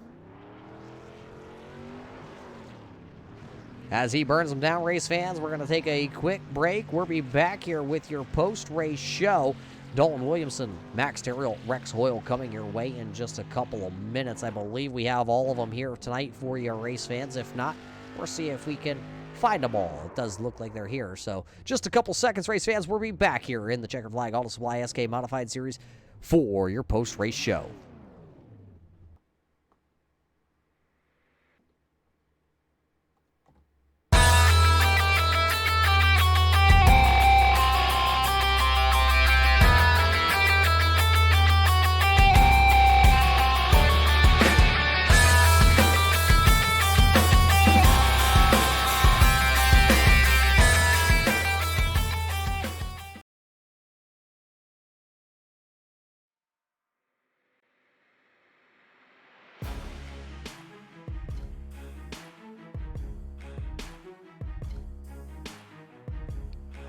As he burns them down, race fans, we're going to take a quick break. We'll be back here with your post-race show. Dalton Williamson, Max Terriol, Rex Hoyle coming your way in just a couple of minutes. I believe we have all of them here tonight for you, race fans. If not, we'll see if we can find them all. It does look like they're here. So just a couple seconds, race fans. We'll be back here in the Checkered Flag Auto Supply SK Modified Series for your post-race show.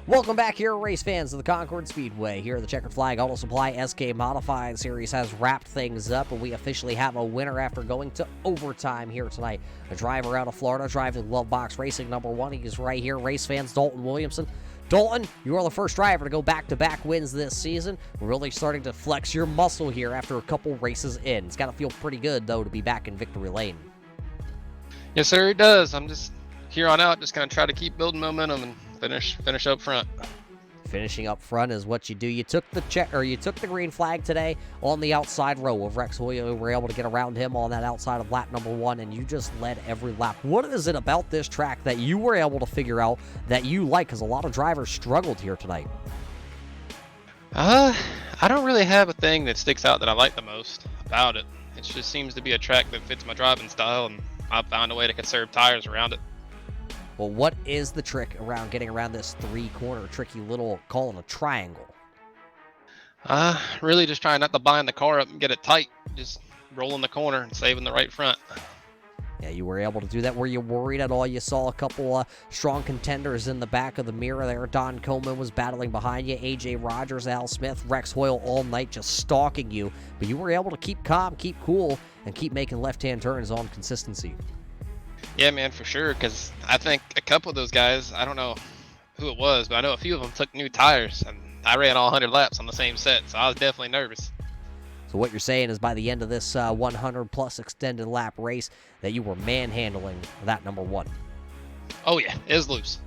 Welcome back here, race fans of the Concord Speedway. Here, the Checkered Flag Auto Supply SK Modified Series has wrapped things up, and we officially have a winner after going to overtime here tonight. A driver out of Florida driving glove box racing number 1. He's right here, race fans, Dalton Williamson. Dalton, you are the first driver to go back-to-back wins this season. We're really starting to flex your muscle here after a couple races in. It's got to feel pretty good, though, to be back in victory lane. Yes, sir, it does. I'm just here on out, just going to try to keep building momentum and finish up front. finishing up front is what you do. You took the green flag today on the outside row of Rex Hoyle. You were able to get around him on that outside of lap number 1, and you just led every lap. What is it about this track that you were able to figure out that you like? Because a lot of drivers struggled here tonight. I don't really have a thing that sticks out that I like the most about it. It just seems to be a track that fits my driving style, and I found a way to conserve tires around it. Well, what is the trick around getting around this 3-corner tricky little, call it a triangle? Really just trying not to bind the car up and get it tight. Just rolling the corner and saving the right front. Yeah, you were able to do that. Were you worried at all? You saw a couple strong contenders in the back of the mirror there. Don Coleman was battling behind you. A.J. Rogers, Al Smith, Rex Hoyle all night just stalking you. But you were able to keep calm, keep cool, and keep making left-hand turns on consistency. Yeah, man, for sure, because I think a couple of those guys, I don't know who it was, but I know a few of them took new tires, and I ran all 100 laps on the same set, so I was definitely nervous. So what you're saying is by the end of this 100-plus extended lap race that you were manhandling that number 1. Oh, yeah, it was loose.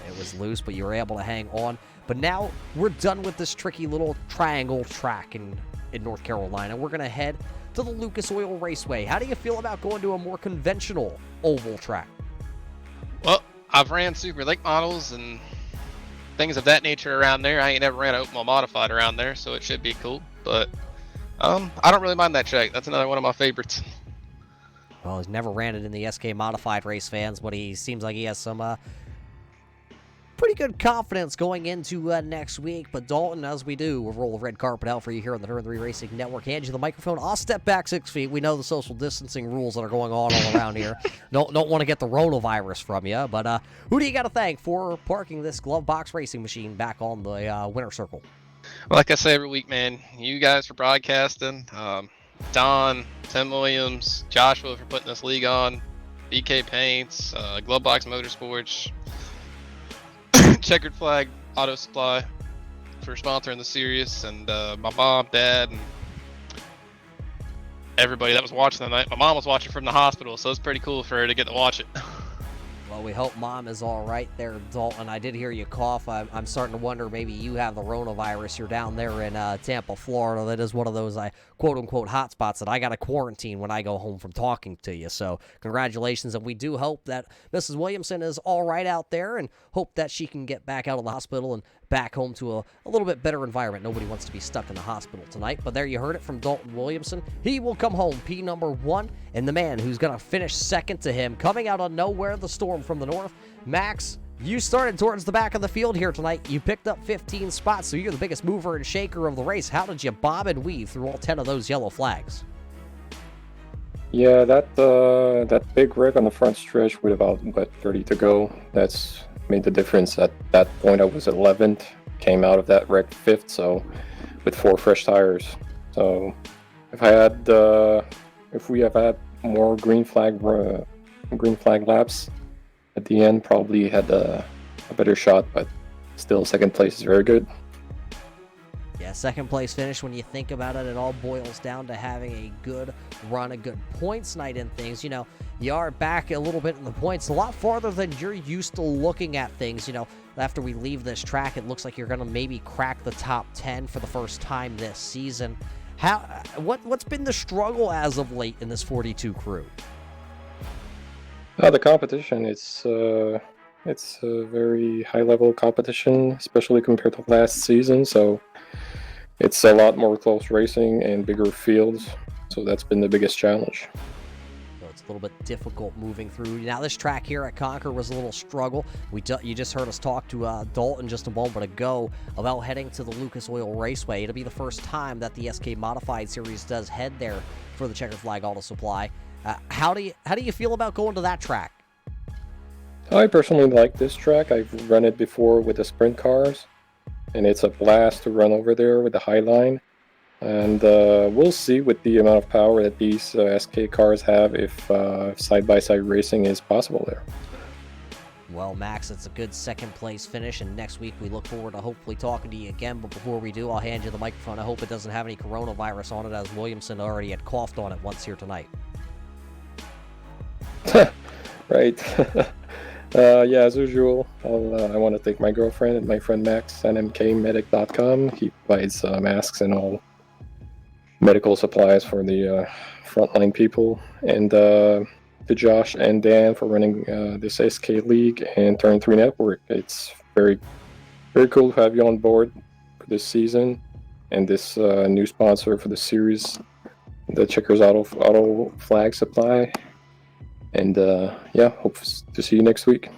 It was loose, but you were able to hang on. But now we're done with this tricky little triangle track in North Carolina. We're going to head to the Lucas Oil Raceway. How do you feel about going to a more conventional oval track? Well, I've ran Super Lake models and things of that nature around there. I ain't never ran an open wheel modified around there, so it should be cool. But I don't really mind that track. That's another one of my favorites. Well, he's never ran it in the SK Modified race, fans, but he seems like he has some pretty good confidence going into next week. But Dalton, as we do, we'll roll the red carpet out for you here on the Turn 3 Racing Network. Hand you the microphone. I'll step back 6 feet. We know the social distancing rules that are going on all around here. Don't want to get the coronavirus from you. But who do you got to thank for parking this glove box racing machine back on the winner circle? Well, like I say every week, man, you guys for broadcasting, Don, Tim Williams, Joshua for putting this league on, BK Paints, Glovebox Motorsports, Checkered Flag Auto Supply for sponsoring the series, and my mom, dad, and everybody that was watching tonight. My mom was watching from the hospital, so it's pretty cool for her to get to watch it. Well, we hope Mom is all right there, Dalton. I did hear you cough. I'm starting to wonder maybe you have the coronavirus. You're down there in Tampa, Florida. That is one of those quote-unquote hot spots that I got to quarantine when I go home from talking to you. So congratulations, and we do hope that Mrs. Williamson is all right out there and hope that she can get back out of the hospital and back home to a little bit better environment. Nobody wants to be stuck in the hospital tonight, but there you heard it from Dalton Williamson. He will come home P number 1, and the man who's going to finish second to him, coming out of nowhere, the storm from the north, Max. You started towards the back of the field here tonight. You picked up 15 spots, so you're the biggest mover and shaker of the race. How did you bob and weave through all 10 of those yellow flags? Yeah, that big wreck on the front stretch with about 30 to go, that's made the difference. At that point I was 11th, came out of that wreck 5th, so with 4 fresh tires. So if we have had more green flag laps at the end, probably had a better shot, but still second place is very good. Yeah, second place finish, when you think about it, it all boils down to having a good run, a good points night and things. You know, you are back a little bit in the points, a lot farther than you're used to looking at things. You know, after we leave this track, it looks like you're going to maybe crack the top 10 for the first time this season. What's been the struggle as of late in this 42 crew? The competition, it's a very high-level competition, especially compared to last season, so it's a lot more close racing and bigger fields, so that's been the biggest challenge. So it's a little bit difficult moving through. Now, this track here at Concord was a little struggle. You just heard us talk to Dalton just a moment ago about heading to the Lucas Oil Raceway. It'll be the first time that the SK Modified Series does head there for the Checkered Flag Auto Supply. How do you feel about going to that track? I personally like this track. I've run it before with the sprint cars, and it's a blast to run over there with the high line. And we'll see with the amount of power that these SK cars have if side-by-side racing is possible there. Well, Max, it's a good second place finish, and next week we look forward to hopefully talking to you again. But before we do, I'll hand you the microphone. I hope it doesn't have any coronavirus on it, as Williamson already had coughed on it once here tonight. Right. Yeah, as usual, I want to thank my girlfriend and my friend Max at mkmedic.com. He provides masks and all medical supplies for the frontline people. And to Josh and Dan for running this SK League and Turn 3 Network. It's very, very cool to have you on board for this season and this new sponsor for the series, the Checkers Auto Flag Supply. And yeah, hope to see you next week.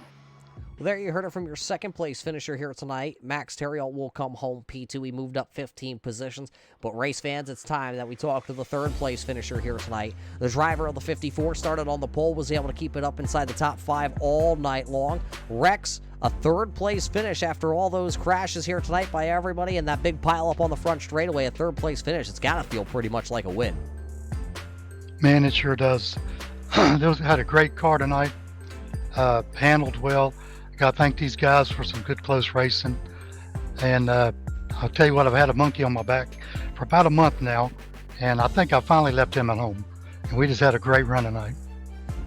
Well, there you heard it from your second place finisher here tonight. Max Terriot will come home P2. He moved up 15 positions. But race fans, it's time that we talk to the third place finisher here tonight. The driver of the 54 started on the pole, was able to keep it up inside the top 5 all night long. Rex, a third place finish after all those crashes here tonight by everybody and that big pile up on the front straightaway. A third place finish. It's got to feel pretty much like a win. Man, it sure does. Those had a great car tonight. Handled well. Got to thank these guys for some good close racing. And I'll tell you what, I've had a monkey on my back for about a month now, and I think I finally left him at home. And we just had a great run tonight.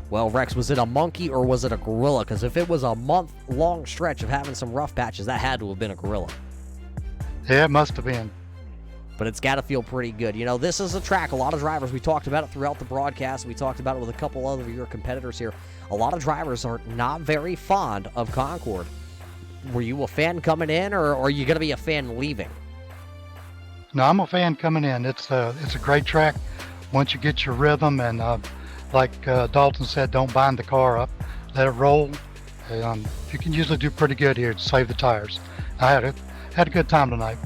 Well, Rex, was it a monkey or was it a gorilla? Because if it was a month-long stretch of having some rough patches, that had to have been a gorilla. Yeah, it must have been. But it's got to feel pretty good. You know, this is a track. A lot of drivers, we talked about it throughout the broadcast. We talked about it with a couple other of your competitors here. A lot of drivers are not very fond of Concord. Were you a fan coming in, or are you going to be a fan leaving? No, I'm a fan coming in. It's a great track once you get your rhythm. And like Dalton said, don't bind the car up. Let it roll. You can usually do pretty good here to save the tires. I had a good time tonight.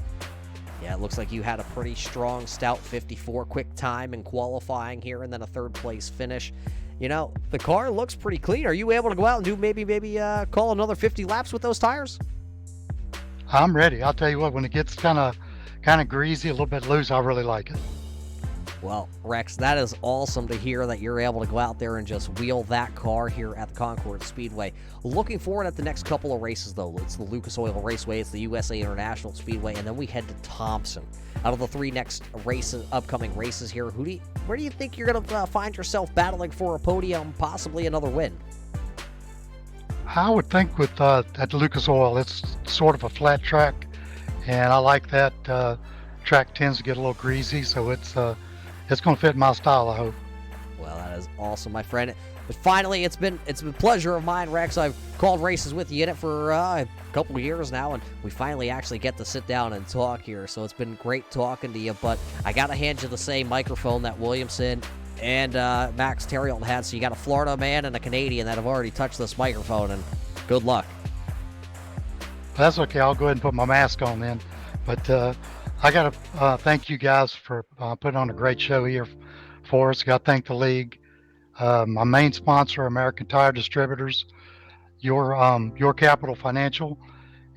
Yeah, it looks like you had a pretty strong, stout 54 quick time in qualifying here, and then a third place finish. You know, the car looks pretty clean. Are you able to go out and do maybe call another 50 laps with those tires? I'm ready. I'll tell you what, when it gets kind of greasy, a little bit loose, I really like it. Well, Rex, that is awesome to hear that you're able to go out there and just wheel that car here at the Concord Speedway. Looking forward at the next couple of races, though. It's the Lucas Oil Raceway, it's the USA International Speedway, and then we head to Thompson. Out of the 3 next upcoming races here, where do you think you're going to find yourself battling for a podium, possibly another win? I would think with at Lucas Oil, it's sort of a flat track, and I like that. Track tends to get a little greasy, so it's going to fit my style, I hope. Well, that is awesome, my friend. But finally, it's been a pleasure of mine, Rex. I've called races with you in it for a couple of years now, and we finally actually get to sit down and talk here. So it's been great talking to you, but I got to hand you the same microphone that Williamson and Max Terriot had. So you got a Florida man and a Canadian that have already touched this microphone, and good luck. That's okay. I'll go ahead and put my mask on then. But I got to thank you guys for putting on a great show here for us. Got to thank the league, my main sponsor, American Tire Distributors, your Capital Financial,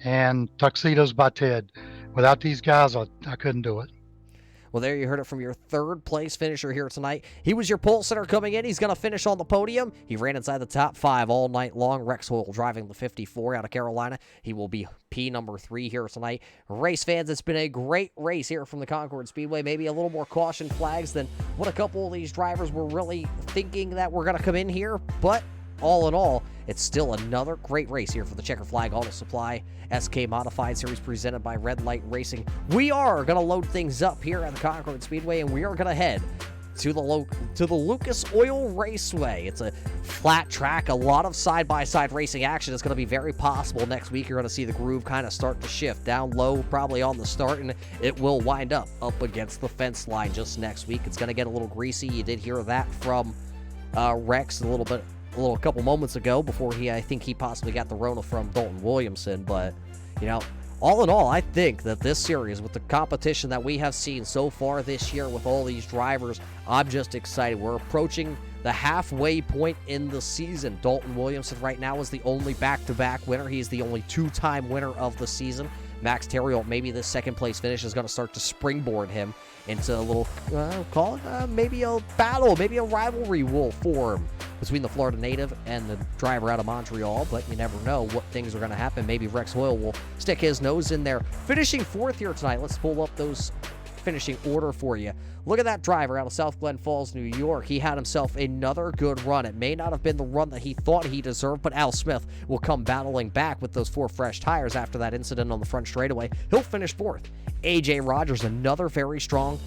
and Tuxedos by Ted. Without these guys, I couldn't do it. Well, there you heard it from your third place finisher here tonight. He was your pole sitter coming in. He's going to finish on the podium. He ran inside the top 5 all night long. Rex Hoyle driving the 54 out of Carolina. He will be P number 3 here tonight. Race fans, it's been a great race here from the Concord Speedway. Maybe a little more caution flags than what a couple of these drivers were really thinking that were going to come in here. But all in all, it's still another great race here for the Checkered Flag Auto Supply SK Modified Series presented by Red Light Racing. We are going to load things up here at the Concord Speedway, and we are going to head to the Lucas Oil Raceway. It's a flat track, a lot of side-by-side racing action. It's going to be very possible next week. You're going to see the groove kind of start to shift down low, probably on the start, and it will wind up against the fence line just next week. It's going to get a little greasy. You did hear that from Rex a couple moments ago before I think he possibly got the Rona from Dalton Williamson. But, you know, all in all, I think that this series, with the competition that we have seen so far this year with all these drivers, I'm just excited. We're approaching the halfway point in the season. Dalton Williamson right now is the only back-to-back winner. He's the only 2-time winner of the season. Max Terriot, maybe this second-place finish is going to start to springboard him into a little, maybe a battle, maybe a rivalry will form between the Florida native and the driver out of Montreal, but you never know what things are going to happen. Maybe Rex Hoyle will stick his nose in there. Finishing 4th here tonight. Let's pull up those finishing order for you. Look at that driver out of South Glen Falls, New York. He had himself another good run. It may not have been the run that he thought he deserved, but Al Smith will come battling back with those 4 fresh tires after that incident on the front straightaway. He'll finish 4th. AJ Rogers, another very strong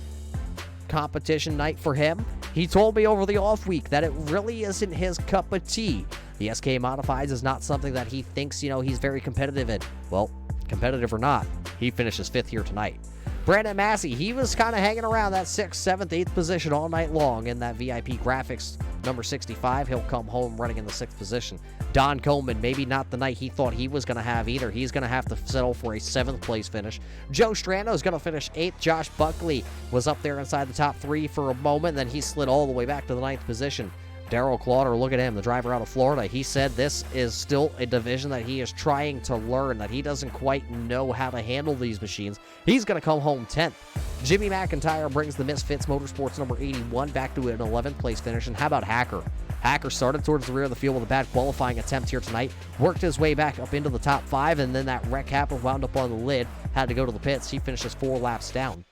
competition night for him. He told me over the off week that it really isn't his cup of tea. The SK Modifieds is not something that he thinks, he's very competitive in. Well, competitive or not, he finishes 5th here tonight. Brandon Massey, he was kind of hanging around that 6th, 7th, 8th position all night long in that VIP Graphics number 65. He'll come home running in the 6th position. Don Coleman, maybe not the night he thought he was going to have either. He's going to have to settle for a 7th place finish. Joe Strano is going to finish 8th. Josh Buckley was up there inside the top 3 for a moment, then he slid all the way back to the 9th position. Daryl Clauder, look at him, the driver out of Florida. He said this is still a division that he is trying to learn, that he doesn't quite know how to handle these machines. He's going to come home 10th. Jimmy McIntyre brings the Misfits Motorsports number 81 back to an 11th place finish. And how about Hacker? Hacker started towards the rear of the field with a bad qualifying attempt here tonight, worked his way back up into the top 5, and then that wreck happened, wound up on the lid, had to go to the pits. He finishes 4 laps down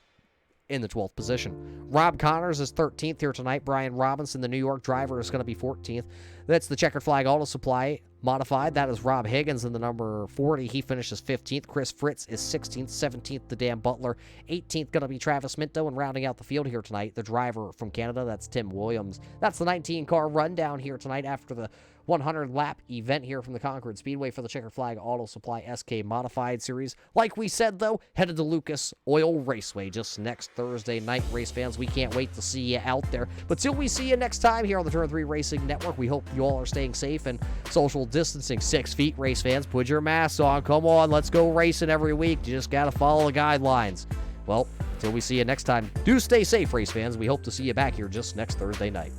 in the 12th position. Rob Connors is 13th here tonight. Brian Robinson, the New York driver, is going to be 14th. That's the Checkered Flag Auto Supply Modified. That is Rob Higgins in the number 40. He finishes 15th. Chris Fritz is 16th. 17th, the Dan Butler. 18th, going to be Travis Minto. And rounding out the field here tonight, the driver from Canada, that's Tim Williams. That's the 19-car rundown here tonight after the 100-lap event here from the Concord Speedway for the Checkered Flag Auto Supply SK Modified Series. Like we said, though, headed to Lucas Oil Raceway just next Thursday night. Race fans, we can't wait to see you out there. But till we see you next time here on the Turn 3 Racing Network, we hope you all are staying safe and social distancing 6 feet. Race fans, put your masks on. Come on, let's go racing every week. You just got to follow the guidelines. Well, till we see you next time, do stay safe, race fans. We hope to see you back here just next Thursday night.